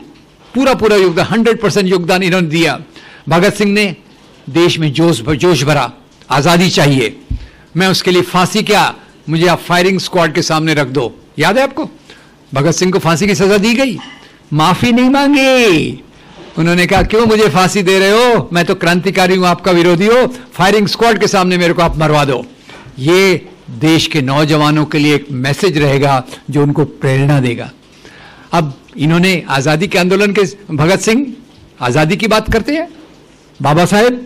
पूरा योगदान, 100% योगदान इन्होंने दिया। भगत सिंह ने देश में जोश भरा, आजादी चाहिए, मैं उसके लिए फांसी, क्या मुझे आप फायरिंग स्क्वाड के सामने रख दो। याद है आपको? भगत सिंह को फांसी की सजा दी गई, माफी नहीं मांगी। उन्होंने कहा क्यों मुझे फांसी दे रहे हो, मैं तो क्रांतिकारी हूं, आपका विरोधी हो, फायरिंग स्क्वाड के सामने मेरे को आप मरवा दो। ये देश के नौजवानों के लिए एक मैसेज रहेगा जो उनको प्रेरणा देगा। अब इन्होंने आजादी के आंदोलन के, भगत सिंह आजादी की बात करते हैं, बाबा साहेब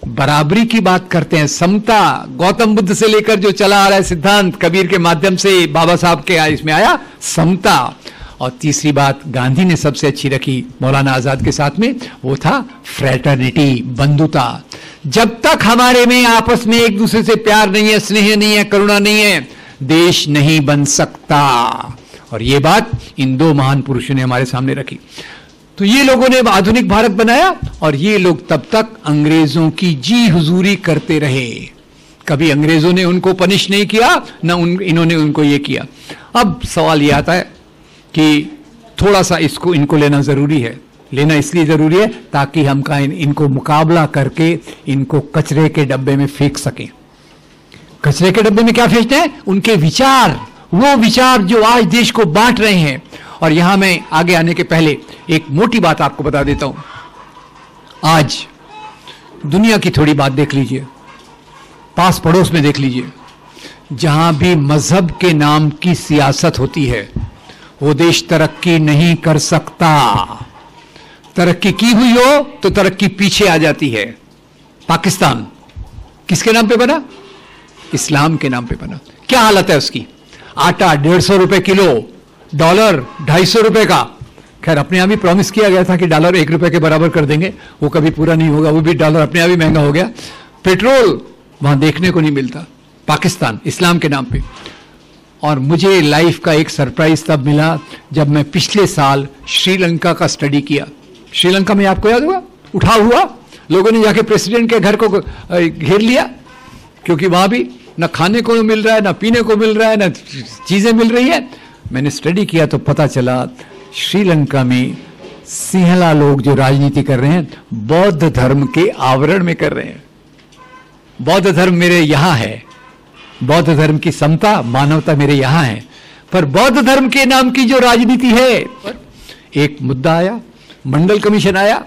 बराबरी की बात करते हैं, समता, गौतम बुद्ध से लेकर जो चला आ रहा है सिद्धांत, कबीर के माध्यम से बाबा साहब के इसमें आया समता। और तीसरी बात गांधी ने सबसे अच्छी रखी मौलाना आजाद के साथ में, वो था फ्रेटर्निटी, बंधुता। जब तक हमारे में आपस में एक दूसरे से प्यार नहीं है, स्नेह नहीं है, करुणा नहीं है, देश नहीं बन सकता। और ये बात इन 2 महान पुरुषों ने हमारे सामने रखी। तो ये लोगों ने आधुनिक भारत बनाया और ये लोग तब तक अंग्रेजों की जी हुजूरी करते रहे। कभी अंग्रेजों ने उनको पनिश नहीं किया, ना इन्होंने उनको ये किया। अब सवाल ये आता है कि थोड़ा सा इनको लेना जरूरी है। लेना इसलिए जरूरी है ताकि हम इनको मुकाबला करके इनको कचरे के डब्बे में फेंक सकें। कचरे के डब्बे में क्या फेंकते हैं? उनके विचार, वो विचार जो आज देश को बांट रहे हैं। और यहां मैं आगे आने के पहले एक मोटी बात आपको बता देता हूं। आज दुनिया की थोड़ी बात देख लीजिए, पास पड़ोस में देख लीजिए, जहां भी मजहब के नाम की सियासत होती है वो देश तरक्की नहीं कर सकता। तरक्की की हुई हो तो तरक्की पीछे आ जाती है। पाकिस्तान किसके नाम पे बना? इस्लाम के नाम पे बना। क्या हालत है उसकी? आटा 150 रुपए किलो, डॉलर 250 रुपए का। खैर अपने आप ही प्रॉमिस किया गया था कि डॉलर 1 रुपए के बराबर कर देंगे, वो कभी पूरा नहीं होगा, वो भी डॉलर अपने आप ही महंगा हो गया। पेट्रोल वहां देखने को नहीं मिलता। पाकिस्तान इस्लाम के नाम पे। और मुझे लाइफ का एक सरप्राइज तब मिला जब मैं पिछले साल श्रीलंका का स्टडी किया। श्रीलंका में आपको याद होगा, उठाव हुआ, लोगों ने जाके प्रेसिडेंट के घर को घेर लिया, क्योंकि वहां भी ना खाने को मिल रहा है, ना पीने को मिल रहा है, ना चीजें मिल रही है। मैंने स्टडी किया तो पता चला श्रीलंका में सिंहला लोग जो राजनीति कर रहे हैं बौद्ध धर्म के आवरण में कर रहे हैं। बौद्ध धर्म मेरे यहां है, बौद्ध धर्म की समता मानवता मेरे यहां है, पर बौद्ध धर्म के नाम की जो राजनीति है, एक मुद्दा आया, मंडल कमीशन आया,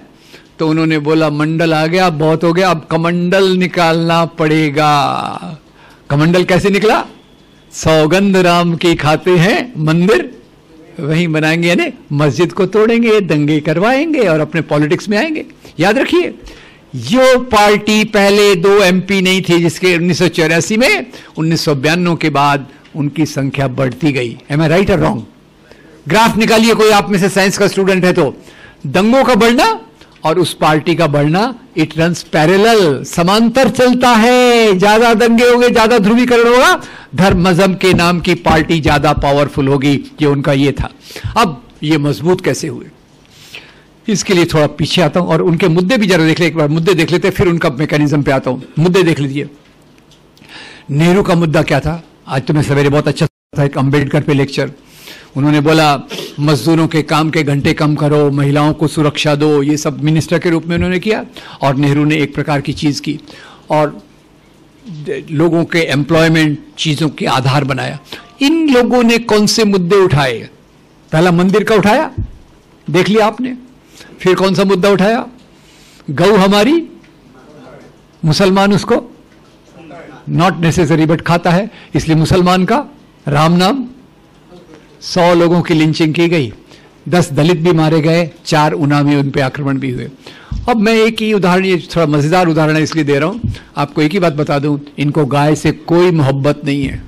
तो उन्होंने बोला मंडल आ गया, बहुत हो गया, अब कमंडल निकालना पड़ेगा। कमंडल कैसे निकला? सौगंध राम की खाते हैं, मंदिर वहीं बनाएंगे, यानी मस्जिद को तोड़ेंगे, दंगे करवाएंगे और अपने पॉलिटिक्स में आएंगे। याद रखिए, जो पार्टी पहले 2 MP नहीं थी, जिसके 1984 में, 1992 के बाद उनकी संख्या बढ़ती गई। एम आई राइट और रॉन्ग? ग्राफ निकालिए, कोई आप में से साइंस का स्टूडेंट है तो। दंगों का बढ़ना और उस पार्टी का बढ़ना, इट रन्स पैरेलल, समांतर चलता है। ज्यादा दंगे होंगे, ज्यादा ध्रुवीकरण होगा, धर्म मजहब के नाम की पार्टी ज्यादा पावरफुल होगी। ये उनका ये था। अब ये मजबूत कैसे हुए, इसके लिए थोड़ा पीछे आता हूं और उनके मुद्दे भी जरा देख ले, एक बार मुद्दे देख लेते हैं, फिर उनका मैकेनिज्म पे आता हूं। मुद्दे देख लीजिए। नेहरू का मुद्दा क्या था? आज तो मैं सवेरे बहुत अच्छा था, एक अंबेडकर पे लेक्चर। उन्होंने बोला मजदूरों के काम के घंटे कम करो, महिलाओं को सुरक्षा दो, ये सब मिनिस्टर के रूप में उन्होंने किया। और नेहरू ने एक प्रकार की चीज की और लोगों के एम्प्लॉयमेंट चीजों के आधार बनाया। इन लोगों ने कौन से मुद्दे उठाए? पहला मंदिर का उठाया, देख लिया आपने। फिर कौन सा मुद्दा उठाया? गौ हमारी, मुसलमान उसको नॉट नेसेसरी बट खाता है, इसलिए मुसलमान का राम नाम। 100 लोगों की लिंचिंग की गई, 10 दलित भी मारे गए, 4 उना में उन पे आक्रमण भी हुए। अब मैं एक ही उदाहरण, ये थोड़ा मजेदार उदाहरण है इसलिए दे रहा हूं आपको। एक ही बात बता दूं, इनको गाय से कोई मोहब्बत नहीं है।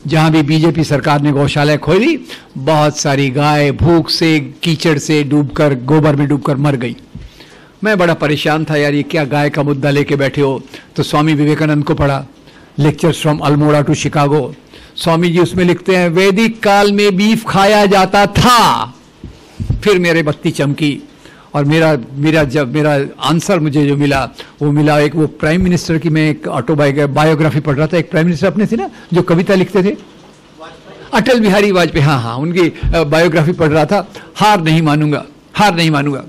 जहां भी बीजेपी सरकार ने गौशाला खोली, बहुत सारी गाय भूख से, कीचड़ से डूबकर, गोबर में डूबकर मर गई। मैं बड़ा परेशान था, यार ये क्या गाय का मुद्दा लेके बैठे हो। तो स्वामी विवेकानंद को पढ़ा, lectures from Almora to Chicago. Swami ji उसमें लिखते हैं, वैदिक काल में बीफ खाया जाता था। फिर मेरे बत्ती चमकी और मेरा आंसर मुझे जो मिला वो मिला, एक वो प्राइम मिनिस्टर की, मैं एक बायोग्राफी पढ़ रहा था। एक प्राइम मिनिस्टर अपने थे ना जो कविता लिखते थे, अटल बिहारी वाजपेयी, हाँ, उनकी बायोग्राफी पढ़ रहा था। हार नहीं मानूंगा, हार नहीं मानूंगा।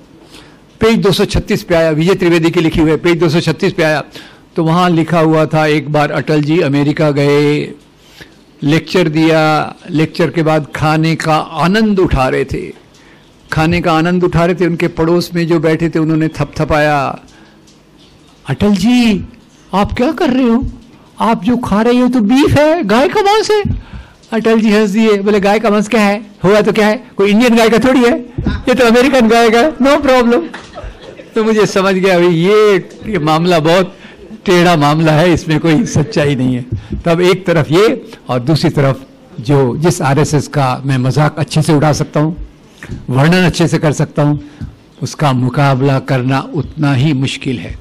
पेज 236 पे आया, विजय त्रिवेदी की लिखी हुई, पेज 236 पे आया, तो वहां लिखा हुआ था, एक बार अटल जी अमेरिका गए, लेक्चर दिया, लेक्चर के बाद खाने का आनंद उठा रहे थे, खाने का आनंद उठा रहे थे। उनके पड़ोस में जो बैठे थे उन्होंने थपथपाया, अटल जी आप क्या कर रहे हो, आप जो खा रहे हो तो बीफ है, गाय का मांस है। अटल जी हंस दिए, बोले गाय का मांस क्या है, हुआ तो क्या है, कोई इंडियन गाय का थोड़ी है, ये तो अमेरिकन गाय का है, नो प्रॉब्लम। तो मुझे समझ गया भाई ये मामला बहुत टेढ़ा मामला है, इसमें कोई सच्चाई नहीं है। तब एक तरफ ये और दूसरी तरफ जो जिस आरएसएस का मैं मजाक अच्छे से उड़ा सकता हूँ, वर्णन अच्छे से कर सकता हूँ, उसका मुकाबला करना उतना ही मुश्किल है।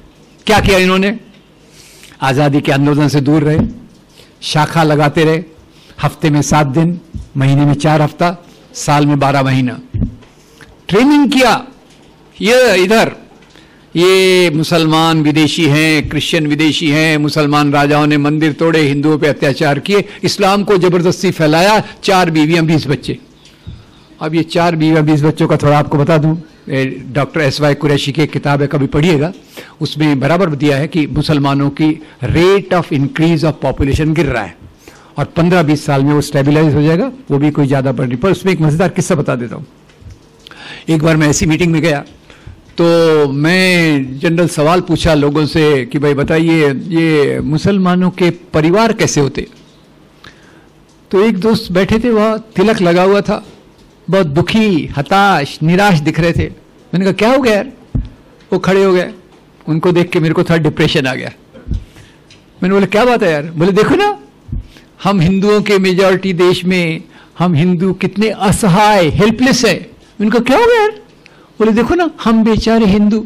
क्या किया इन्होंने? आज़ादी के आंदोलन से दूर रहे, शाखा लगाते रहे, हफ्ते में 7 दिन, महीने में 4 हफ्ता, साल में 12 महीना ट्रेनिंग किया। ये इधर ये मुसलमान विदेशी हैं, क्रिश्चियन विदेशी हैं, मुसलमान राजाओं ने मंदिर तोड़े, हिंदुओं पे अत्याचार किए, इस्लाम को जबरदस्ती फैलाया, 4 बीवियां 20 बच्चे। अब ये 4 बीवियां 20 बच्चों का थोड़ा आपको बता दूं, डॉक्टर एस.वाई. कुरैशी की किताब है, कभी पढ़िएगा, उसमें बराबर दिया है कि मुसलमानों की rate of increase of population गिर रहा है और 15-20 साल में वो स्टेबिलाईज हो जाएगा, वो भी कोई ज्यादा बढ़ नहीं। पर उसमें एक मजेदार किस्सा बता देता हूं। एक बार मैं ऐसी मीटिंग में गया तो मैं जनरल सवाल पूछा लोगों से कि भाई बताइए ये मुसलमानों के परिवार कैसे होते। तो एक दोस्त बैठे थे, वहां तिलक लगा हुआ था, बहुत दुखी, हताश, निराश दिख रहे थे। मैंने कहा क्या हो गया यार? वो खड़े हो गए, उनको देख के मेरे को थोड़ा डिप्रेशन आ गया। मैंने बोला क्या बात है यार? बोले देखो ना, हम हिंदुओं के मेजॉरिटी देश में हम हिंदू कितने असहाय, हेल्पलेस है। उनको क्या हो गया यार? बोले देखो ना, हम बेचारे हिंदू,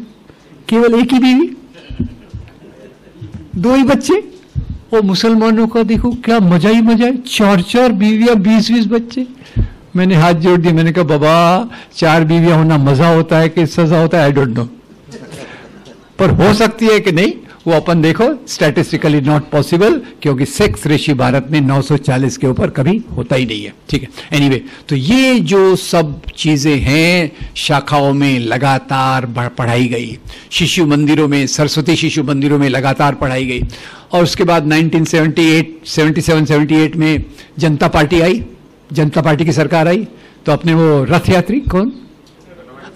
केवल एक ही बीवी, 2 ही बच्चे, और मुसलमानों का देखो क्या मजा ही मजा है, 4-4 बीवियां, 20-20 बच्चे। मैंने हाथ जोड़ दिया, मैंने कहा बाबा 4 बीवियां होना मजा होता है कि सजा होता है, आई डोंट नो, पर हो सकती है कि नहीं, वो अपन देखो स्टैटिस्टिकली नॉट पॉसिबल, क्योंकि सेक्स रेशियो भारत में 940 के ऊपर कभी होता ही नहीं है, ठीक है। एनीवे, तो ये जो सब चीजें हैं शाखाओं में लगातार पढ़ाई गई, शिशु मंदिरों में, सरस्वती शिशु मंदिरों में लगातार पढ़ाई गई। और उसके बाद 1977-78 में जनता पार्टी आई, जनता पार्टी की सरकार आई, तो अपने वो रथ यात्री कौन,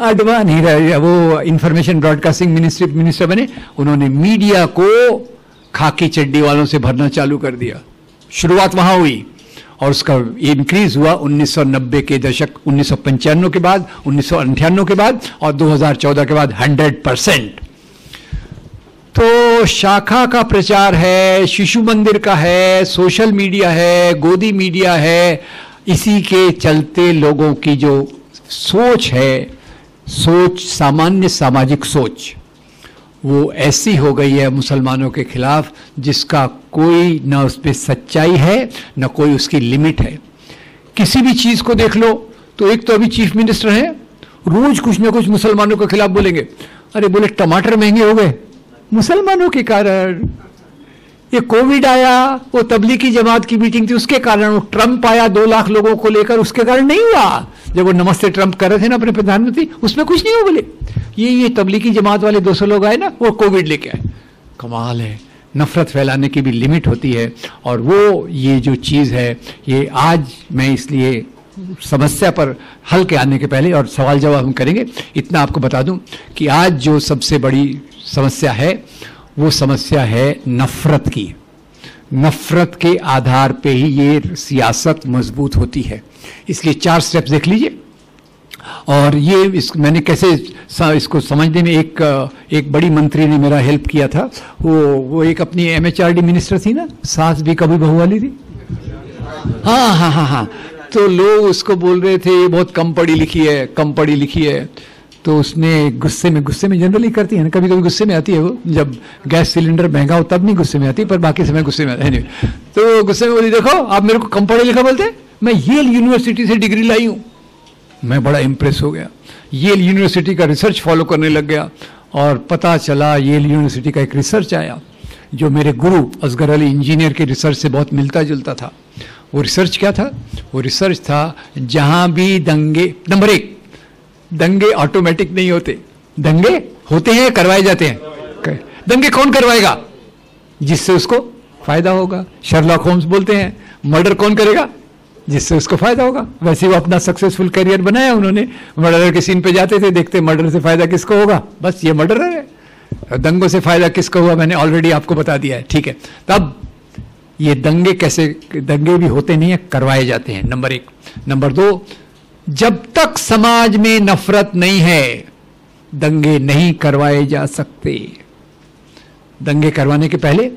अडवाणी, वो इंफॉर्मेशन ब्रॉडकास्टिंग मिनिस्टर बने। उन्होंने मीडिया को खाकी चड्डी वालों से भरना चालू कर दिया। शुरुआत वहां हुई और उसका इंक्रीज हुआ 1990 के दशक, 1995 के बाद, 1998 के बाद और 2014 के बाद 100%। तो शाखा का प्रचार है, शिशु मंदिर का है, सोशल मीडिया है, गोदी मीडिया है। इसी के चलते लोगों की जो सोच है, सोच, सामान्य सामाजिक सोच, वो ऐसी हो गई है मुसलमानों के खिलाफ जिसका कोई न उस पर सच्चाई है न कोई उसकी लिमिट है। किसी भी चीज को देख लो तो एक तो अभी चीफ मिनिस्टर है, रोज कुछ ना कुछ मुसलमानों के खिलाफ बोलेंगे। अरे बोले टमाटर महंगे हो गए मुसलमानों के कारण, ये कोविड आया, वो तबलीगी जमात की मीटिंग थी उसके कारण, वो ट्रंप आया 2 लाख लोगों को लेकर, उसके कारण नहीं हुआ। जब वो नमस्ते ट्रंप कर रहे थे ना अपने प्रधानमंत्री, उसमें कुछ नहीं हो बोले। ये तबलीगी जमात वाले 200 लोग आए ना, वो कोविड लेके आए। कमाल है, नफरत फैलाने की भी लिमिट होती है। और वो ये जो चीज़ है, ये आज मैं इसलिए समस्या पर हल के आने के पहले, और सवाल जवाब हम करेंगे, इतना आपको बता दूं कि आज जो सबसे बड़ी समस्या है वो समस्या है नफरत की। नफरत के आधार पे ही ये सियासत मजबूत होती है। इसलिए 4 स्टेप्स देख लीजिए। और ये मैंने कैसे इसको समझने में एक बड़ी मंत्री ने मेरा हेल्प किया था। वो एक अपनी MHRD मिनिस्टर थी ना, सास भी कभी बहू वाली थी। हाँ, तो लोग उसको बोल रहे थे ये बहुत कम पढ़ी लिखी है। तो उसने गुस्से में जनरली करती है ना, कभी कभी गुस्से में आती है वो, जब गैस सिलेंडर महंगा हो तब नहीं गुस्से में आती, पर बाकी समय गुस्से में आती है। तो गुस्से में बोली, देखो आप मेरे को कम पढ़ा लिखा बोलते, मैं येल यूनिवर्सिटी से डिग्री लाई हूं। मैं बड़ा इंप्रेस हो गया, येल यूनिवर्सिटी का रिसर्च फॉलो करने लग गया। और पता चला येल यूनिवर्सिटी का एक रिसर्च आया जो मेरे गुरु असगर अली इंजीनियर के रिसर्च से बहुत मिलता जुलता था। वो रिसर्च क्या था? वो रिसर्च था, जहां भी दंगे, नंबर 1, दंगे ऑटोमेटिक नहीं होते, दंगे होते हैं, करवाए जाते हैं। दंगे कौन करवाएगा? जिससे उसको फायदा होगा। शर्लॉक होम्स बोलते हैं मर्डर कौन करेगा? जिससे उसको फायदा होगा। वैसे वो अपना सक्सेसफुल करियर बनाया उन्होंने, मर्डर के सीन पे जाते थे, देखते मर्डर से फायदा किसको होगा, बस ये मर्डर है। दंगों से फायदा किसको हुआ मैंने ऑलरेडी आपको बता दिया है, ठीक है। तब ये दंगे कैसे, दंगे भी होते नहीं है, करवाए जाते हैं, नंबर 1। नंबर 2, जब तक समाज में नफरत नहीं है दंगे नहीं करवाए जा सकते। दंगे करवाने के पहले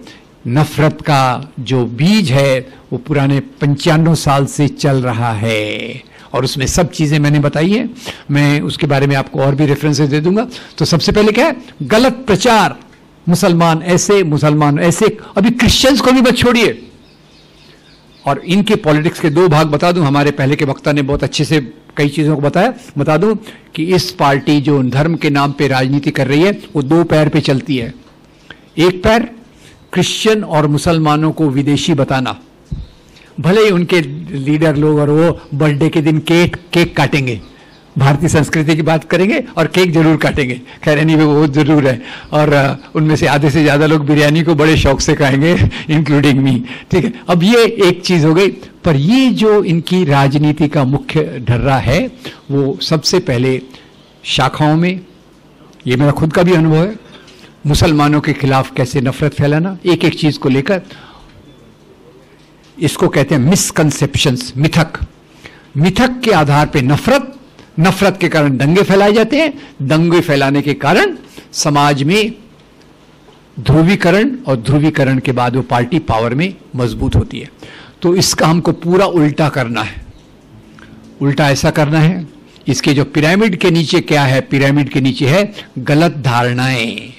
नफरत का जो बीज है वो पुराने 95 साल से चल रहा है, और उसमें सब चीजें मैंने बताई हैं। मैं उसके बारे में आपको और भी रेफरेंसेस दे दूंगा। तो सबसे पहले क्या है? गलत प्रचार, मुसलमान ऐसे। अभी क्रिश्चियंस को भी मत छोड़िए। और इनके पॉलिटिक्स के 2 भाग बता दूं, हमारे पहले के वक्ता ने बहुत अच्छे से कई चीजों को बताया। बता दूं कि इस पार्टी जो धर्म के नाम पे राजनीति कर रही है वो 2 पैर पे चलती है। एक पैर क्रिश्चियन और मुसलमानों को विदेशी बताना, भले ही उनके लीडर लोग और वो बर्थडे के दिन केक काटेंगे, भारतीय संस्कृति की बात करेंगे और केक जरूर काटेंगे, खैर नहीं वो जरूर है। और उनमें से आधे से ज्यादा लोग बिरयानी को बड़े शौक से खाएंगे, इंक्लूडिंग मी, ठीक है। अब ये एक चीज हो गई। पर ये जो इनकी राजनीति का मुख्य ढर्रा है वो सबसे पहले शाखाओं में, ये मेरा खुद का भी अनुभव है, मुसलमानों के खिलाफ कैसे नफरत फैलाना एक एक चीज को लेकर। इसको कहते हैं मिसकंसेप्शंस, मिथक के आधार पे नफरत के कारण दंगे फैलाए जाते हैं। दंगे फैलाने के कारण समाज में ध्रुवीकरण, और ध्रुवीकरण के बाद वो पार्टी पावर में मजबूत होती है। तो इसका हमको पूरा उल्टा करना है। उल्टा ऐसा करना है, इसके जो पिरामिड के नीचे क्या है? पिरामिड के नीचे है गलत धारणाएं।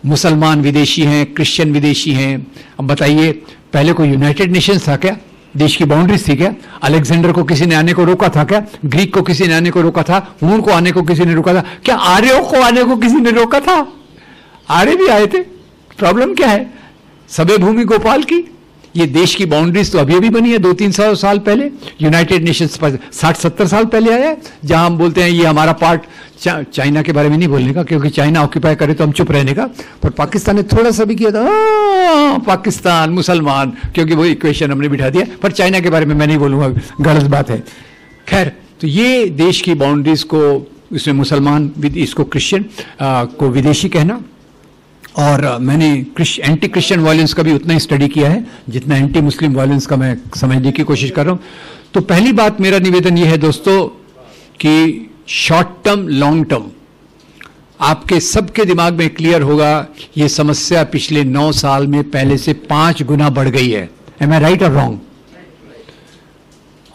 मुसलमान विदेशी हैं, क्रिश्चियन विदेशी हैं। अब बताइए, पहले कोई यूनाइटेड नेशंस था क्या? देश की बाउंड्रीज थी क्या? अलेक्जेंडर को किसी ने आने को रोका था क्या? ग्रीक को किसी ने आने को रोका था? हूर को आने को किसी ने रोका था क्या? आर्यों को आने को किसी ने रोका था? आर्य भी आए थे, प्रॉब्लम क्या है? सबे भूमि गोपाल की। ये देश की बाउंड्रीज तो अभी अभी बनी है 200-300 साल पहले। यूनाइटेड नेशंस 60-70 साल पहले आया है, जहां हम बोलते हैं ये हमारा पार्ट। चाइना के बारे में नहीं बोलने का, क्योंकि चाइना ऑक्यूपाई करे तो हम चुप रहने का, पर पाकिस्तान ने थोड़ा सा भी किया था, पाकिस्तान मुसलमान, क्योंकि वो इक्वेशन हमने बिठा दिया। पर चाइना के बारे में मैं नहीं बोलूंगा, गलत बात है। खैर, तो ये देश की बाउंड्रीज को, इसमें मुसलमान, इसको क्रिश्चियन को विदेशी कहना, और मैंने एंटी क्रिश्चियन वायलेंस का भी उतना ही स्टडी किया है जितना एंटी मुस्लिम वायलेंस का मैं समझने की कोशिश कर रहा हूं। तो पहली बात, मेरा निवेदन यह है दोस्तों कि शॉर्ट टर्म लॉन्ग टर्म आपके सबके दिमाग में क्लियर होगा, ये समस्या पिछले 9 साल में पहले से 5 गुना बढ़ गई है। एम आई राइट और रॉन्ग?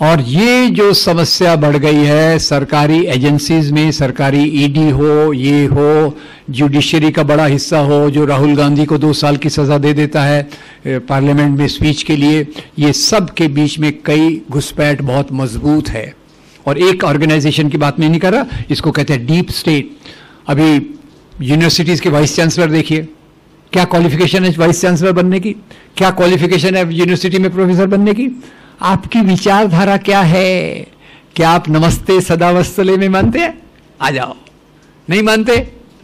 और ये जो समस्या बढ़ गई है, सरकारी एजेंसीज में, सरकारी ईडी हो, ये हो, जुडिशरी का बड़ा हिस्सा हो जो राहुल गांधी को 2 साल की सजा दे देता है पार्लियामेंट में स्पीच के लिए, ये सब के बीच में कई घुसपैठ बहुत मजबूत है। और एक ऑर्गेनाइजेशन की बात मैं नहीं कर रहा, इसको कहते हैं डीप स्टेट। अभी यूनिवर्सिटीज के वाइस चांसलर देखिए, क्या क्वालिफिकेशन है वाइस चांसलर बनने की, क्या क्वालिफिकेशन है यूनिवर्सिटी में प्रोफेसर बनने की, आपकी विचारधारा क्या है? क्या आप नमस्ते सदावस्तले में मानते हैं? आ जाओ। नहीं मानते?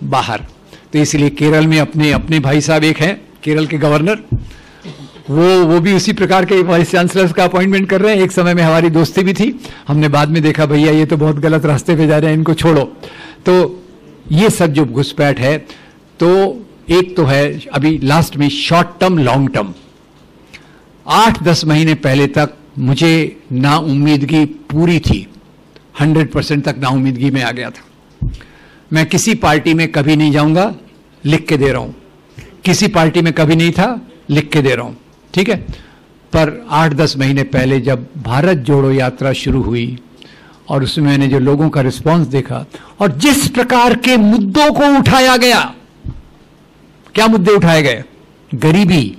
बाहर। तो इसलिए केरल में अपने भाई साहब एक हैं, केरल के गवर्नर, वो भी उसी प्रकार के वाइस चांसलर्स का अपॉइंटमेंट कर रहे हैं। एक समय में हमारी दोस्ती भी थी, हमने बाद में देखा भैया ये तो बहुत गलत रास्ते पे जा रहे हैं, इनको छोड़ो। तो ये सब जो घुसपैठ है, तो एक तो है अभी लास्ट में शॉर्ट टर्म लॉन्ग टर्म। 8-10 महीने पहले तक मुझे नाउम्मीदगी पूरी थी, 100% तक नाउम्मीदगी में आ गया था। मैं किसी पार्टी में कभी नहीं जाऊंगा, लिख के दे रहा हूं। किसी पार्टी में कभी नहीं था, लिख के दे रहा हूं, ठीक है। पर 8-10 महीने पहले जब भारत जोड़ो यात्रा शुरू हुई और उसमें मैंने जो लोगों का रिस्पांस देखा और जिस प्रकार के मुद्दों को उठाया गया, क्या मुद्दे उठाए गए? गरीबी,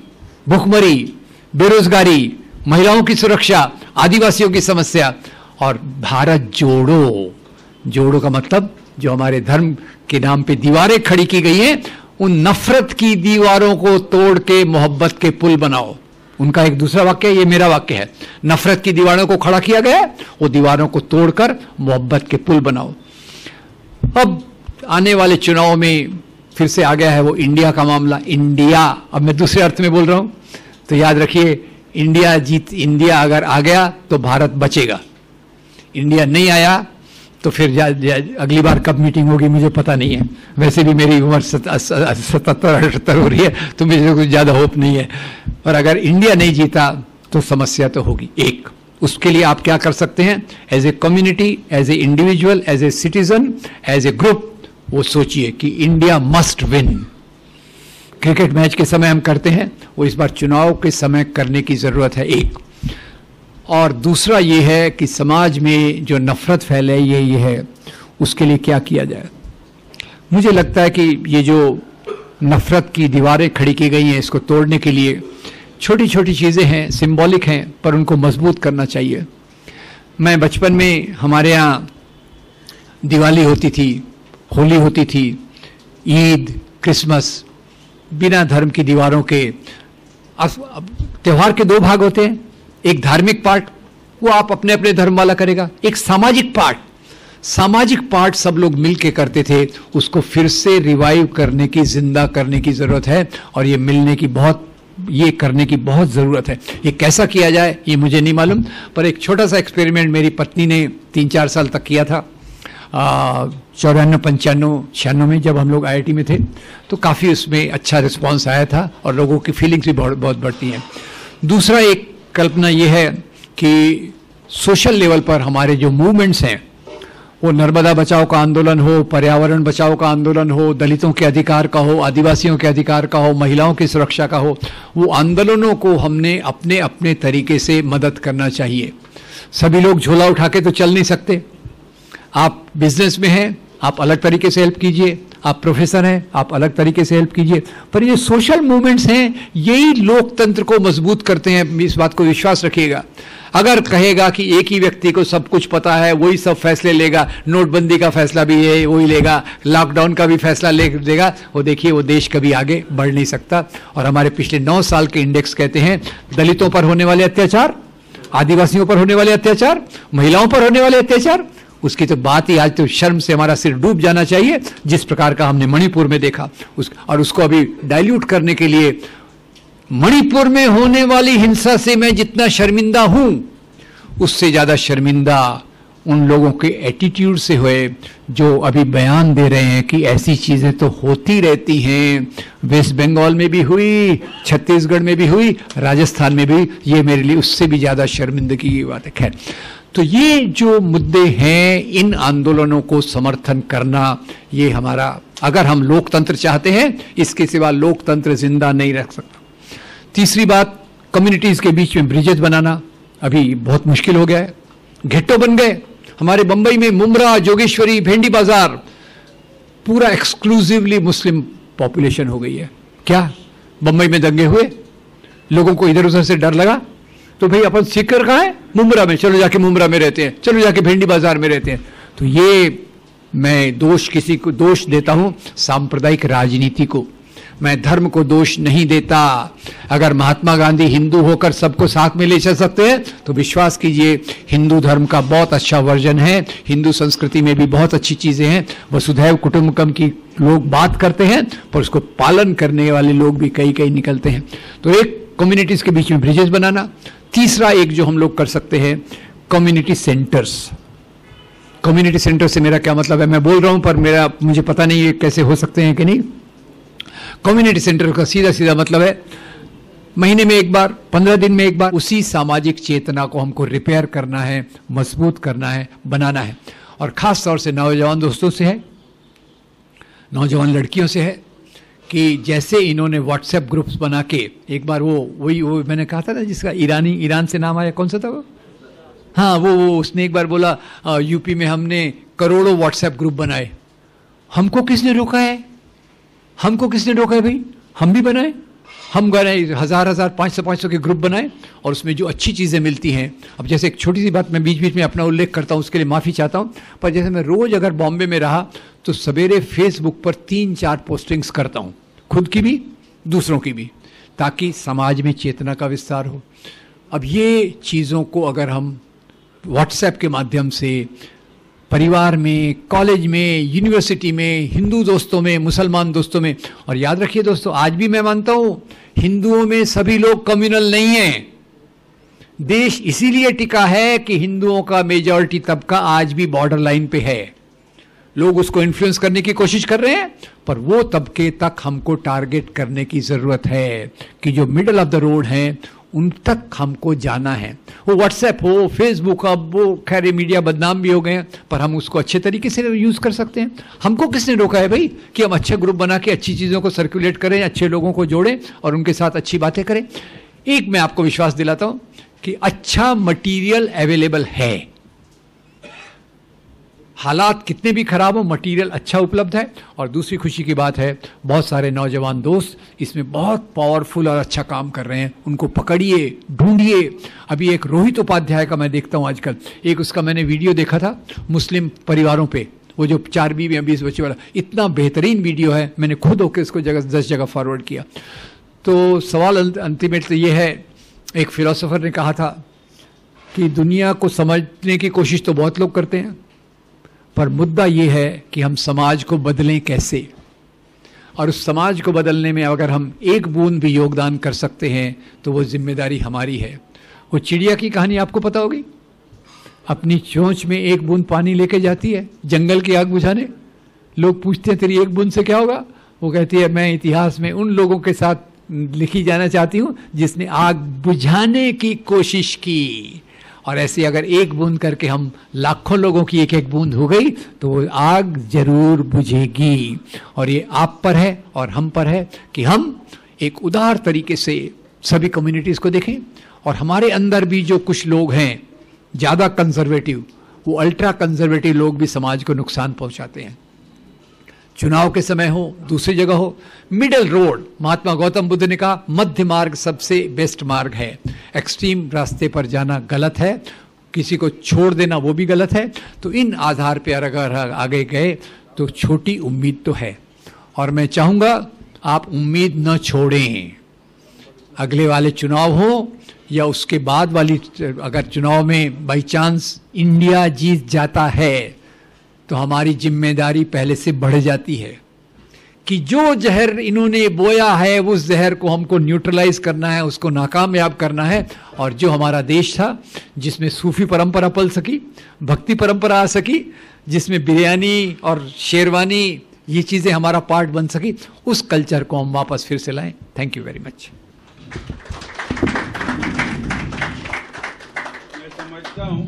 भुखमरी, बेरोजगारी, महिलाओं की सुरक्षा, आदिवासियों की समस्या, और भारत जोड़ो। जोड़ो का मतलब जो हमारे धर्म के नाम पे दीवारें खड़ी की गई हैं, उन नफरत की दीवारों को तोड़ के मोहब्बत के पुल बनाओ। उनका एक दूसरा वाक्य है, ये मेरा वाक्य है। नफरत की दीवारों को खड़ा किया गया, वो दीवारों को तोड़कर मोहब्बत के पुल बनाओ। अब आने वाले चुनाव में फिर से आ गया है वो इंडिया का मामला। इंडिया, अब मैं दूसरे अर्थ में बोल रहा हूं, तो याद रखिए, इंडिया अगर आ गया तो भारत बचेगा, इंडिया नहीं आया तो फिर अगली बार कब मीटिंग होगी मुझे पता नहीं है। वैसे भी मेरी उम्र 77-78 हो रही है, तो मुझे कुछ ज़्यादा होप नहीं है। और अगर इंडिया नहीं जीता तो समस्या तो होगी। एक, उसके लिए आप क्या कर सकते हैं? As a community, as a individual, as a citizen, as a group, वो सोचिए कि India must win. Cricket match के समय हम करते हैं, वो इस बार चुनाव के समय करने की ज़रूरत है। एक, और दूसरा ये है कि समाज में जो नफरत फैले ये है, उसके लिए क्या किया जाए। मुझे लगता है कि ये जो नफरत की दीवारें खड़ी की गई हैं, इसको तोड़ने के लिए छोटी छोटी चीज़ें हैं, सिंबॉलिक हैं, पर उनको मजबूत करना चाहिए। मैं बचपन में, हमारे यहाँ दिवाली होती थी, होली होती थी, ईद, क्रिसमस, बिना धर्म की दीवारों के। त्योहार के 2 भाग होते हैं, एक धार्मिक पार्ट, वो आप अपने अपने धर्म वाला करेगा, एक सामाजिक पार्ट। सामाजिक पार्ट सब लोग मिलके करते थे, उसको फिर से रिवाइव करने की, जिंदा करने की जरूरत है, और ये करने की बहुत ज़रूरत है। ये कैसा किया जाए ये मुझे नहीं मालूम, पर एक छोटा सा एक्सपेरिमेंट मेरी पत्नी ने 3-4 साल तक किया था। 94, 95, 96 में जब हम लोग IIT में थे, तो काफ़ी उसमें अच्छा रिस्पांस आया था और लोगों की फीलिंग्स भी बहुत बढ़ती हैं। दूसरा एक कल्पना ये है कि सोशल लेवल पर हमारे जो मूवमेंट्स हैं, वो नर्मदा बचाओ का आंदोलन हो, पर्यावरण बचाओ का आंदोलन हो, दलितों के अधिकार का हो, आदिवासियों के अधिकार का हो, महिलाओं की सुरक्षा का हो, वो आंदोलनों को हमने अपने अपने तरीके से मदद करना चाहिए। सभी लोग झोला उठा के तो चल नहीं सकते। आप बिजनेस में हैं, आप अलग तरीके से हेल्प कीजिए, आप प्रोफेसर हैं, आप अलग तरीके से हेल्प कीजिए। पर ये सोशल मूवमेंट्स हैं, यही लोकतंत्र को मजबूत करते हैं, इस बात को विश्वास रखिएगा। अगर कहेगा कि एक ही व्यक्ति को सब कुछ पता है, वही सब फैसले लेगा, नोटबंदी का फैसला भी है वही लेगा, लॉकडाउन का भी फैसला ले देगा, वो देखिए वो देश कभी आगे बढ़ नहीं सकता। और हमारे पिछले 9 साल के इंडेक्स कहते हैं दलितों पर होने वाले अत्याचार, आदिवासियों पर होने वाले अत्याचार, महिलाओं पर होने वाले अत्याचार, उसकी तो बात ही आज तो शर्म से हमारा सिर डूब जाना चाहिए, जिस प्रकार का हमने मणिपुर में देखा। और उसको अभी डाइल्यूट करने के लिए, मणिपुर में होने वाली हिंसा से मैं जितना शर्मिंदा हूं, उससे ज्यादा शर्मिंदा उन लोगों के एटीट्यूड से हुए जो अभी बयान दे रहे हैं कि ऐसी चीजें तो होती रहती हैं। वेस्ट बंगाल में भी हुई, छत्तीसगढ़ में भी हुई, राजस्थान में भी, ये मेरे लिए उससे भी ज्यादा शर्मिंदगी की बात है। खैर, तो ये जो मुद्दे हैं, इन आंदोलनों को समर्थन करना, ये हमारा, अगर हम लोकतंत्र चाहते हैं, इसके सिवा लोकतंत्र जिंदा नहीं रख सकता। तीसरी बात, कम्युनिटीज के बीच में ब्रिजेज बनाना अभी बहुत मुश्किल हो गया है, घेट्टो बन गए। हमारे बंबई में मुमरा, जोगेश्वरी, भेंडी बाजार पूरा एक्सक्लूसिवली मुस्लिम पॉपुलेशन हो गई है। क्या बंबई में दंगे हुए, लोगों को इधर उधर से डर लगा, तो भाई अपन सीकर कहाँ है, मुमरा में, चलो जाके मुमरा में रहते हैं, चलो जाके भेंडी बाजार में रहते हैं। तो ये मैं दोष किसी को दोष देता हूं सांप्रदायिक राजनीति को, मैं धर्म को दोष नहीं देता। अगर महात्मा गांधी हिंदू होकर सबको साथ में ले चल सकते हैं तो विश्वास कीजिए हिंदू धर्म का बहुत अच्छा वर्जन है, हिंदू संस्कृति में भी बहुत अच्छी चीजें हैं। वसुधैव कुटुंबकम की लोग बात करते हैं, पर उसको पालन करने वाले लोग भी कई कई निकलते हैं। तो एक, कम्युनिटीज के बीच में ब्रिजेस बनाना। तीसरा एक जो हम लोग कर सकते हैं, कम्युनिटी सेंटर्स। कम्युनिटी सेंटर से मेरा क्या मतलब है, मैं बोल रहा हूं पर मुझे पता नहीं है कैसे हो सकते हैं कि नहीं। कम्युनिटी सेंटर का सीधा सीधा मतलब है महीने में एक बार, 15 दिन में एक बार, उसी सामाजिक चेतना को हमको रिपेयर करना है, मजबूत करना है, बनाना है। और खास तौर से नौजवान दोस्तों से है, नौजवान लड़कियों से है कि जैसे इन्होंने व्हाट्सएप ग्रुप्स बना के, एक बार वो मैंने कहा था ना जिसका ईरान से नाम आया, कौन सा था वो, हाँ वो उसने एक बार बोला यूपी में हमने करोड़ों व्हाट्सएप ग्रुप बनाए। हमको किसने रोका है, हमको किसने रोका है भाई, हम भी बनाए, हम बनाए 1000 500 के ग्रुप बनाए, और उसमें जो अच्छी चीज़ें मिलती हैं। अब जैसे एक छोटी सी बात मैं बीच बीच में अपना उल्लेख करता हूँ, उसके लिए माफ़ी चाहता हूँ, पर जैसे मैं रोज़ अगर बॉम्बे में रहा तो सवेरे फेसबुक पर 3-4 पोस्टिंग्स करता हूँ, खुद की भी दूसरों की भी, ताकि समाज में चेतना का विस्तार हो। अब ये चीज़ों को अगर हम व्हाट्सएप के माध्यम से परिवार में, कॉलेज में, यूनिवर्सिटी में, हिंदू दोस्तों में, मुसलमान दोस्तों में, और याद रखिए दोस्तों, आज भी मैं मानता हूं हिंदुओं में सभी लोग कम्युनल नहीं हैं। देश इसीलिए टिका है कि हिंदुओं का मेजॉरिटी तबका आज भी बॉर्डर लाइन पे है। लोग उसको इन्फ्लुएंस करने की कोशिश कर रहे हैं, पर वो तबके तक हमको टारगेट करने की जरूरत है कि जो मिडल ऑफ द रोड हैं उन तक हमको जाना है। वो व्हाट्सएप हो, फेसबुक, अब वो खैर मीडिया बदनाम भी हो गए हैं, पर हम उसको अच्छे तरीके से यूज कर सकते हैं। हमको किसने रोका है भाई कि हम अच्छे ग्रुप बना के अच्छी चीजों को सर्कुलेट करें, अच्छे लोगों को जोड़ें और उनके साथ अच्छी बातें करें। एक मैं आपको विश्वास दिलाता हूं कि अच्छा मटीरियल अवेलेबल है, हालात कितने भी खराब हो, मटेरियल अच्छा उपलब्ध है। और दूसरी खुशी की बात है, बहुत सारे नौजवान दोस्त इसमें बहुत पावरफुल और अच्छा काम कर रहे हैं, उनको पकड़िए, ढूंढिए। अभी एक रोहित उपाध्याय का मैं देखता हूं आजकल, एक उसका मैंने वीडियो देखा था मुस्लिम परिवारों पे, वो जो 4 बीवी 20 बच्चे वाला, इतना बेहतरीन वीडियो है, मैंने खुद होकर इसको 10 जगह फॉरवर्ड किया। तो सवाल अल्टीमेटली ये है, एक फिलोसोफर ने कहा था कि दुनिया को समझने की कोशिश तो बहुत लोग करते हैं, पर मुद्दा ये है कि हम समाज को बदलें कैसे। और उस समाज को बदलने में अगर हम एक बूंद भी योगदान कर सकते हैं तो वो जिम्मेदारी हमारी है। वो चिड़िया की कहानी आपको पता होगी, अपनी चोंच में एक बूंद पानी लेके जाती है जंगल की आग बुझाने। लोग पूछते हैं तेरी एक बूंद से क्या होगा, वो कहती है मैं इतिहास में उन लोगों के साथ लिखी जाना चाहती हूँ जिसने आग बुझाने की कोशिश की। और ऐसे अगर एक बूंद करके हम लाखों लोगों की एक एक बूंद हो गई तो वो आग जरूर बुझेगी। और ये आप पर है और हम पर है कि हम एक उदार तरीके से सभी कम्युनिटीज को देखें। और हमारे अंदर भी जो कुछ लोग हैं ज़्यादा कंजर्वेटिव, वो अल्ट्रा कंजर्वेटिव लोग भी समाज को नुकसान पहुंचाते हैं। चुनाव के समय हो, दूसरी जगह हो, मिडल रोड, महात्मा गौतम बुद्ध ने कहा मध्य मार्ग सबसे बेस्ट मार्ग है। एक्सट्रीम रास्ते पर जाना गलत है, किसी को छोड़ देना वो भी गलत है। तो इन आधार पर अगर आगे गए तो छोटी उम्मीद तो है, और मैं चाहूँगा आप उम्मीद न छोड़ें। अगले वाले चुनाव हो या उसके बाद वाली, अगर चुनाव में बाई चांस इंडिया जीत जाता है तो हमारी जिम्मेदारी पहले से बढ़ जाती है कि जो जहर इन्होंने बोया है उस जहर को हमको न्यूट्रलाइज करना है, उसको नाकामयाब करना है। और जो हमारा देश था जिसमें सूफी परंपरा पल सकी, भक्ति परंपरा आ सकी, जिसमें बिरयानी और शेरवानी ये चीज़ें हमारा पार्ट बन सकी, उस कल्चर को हम वापस फिर से लाएं। Thank you very much. मैं समझता हूँ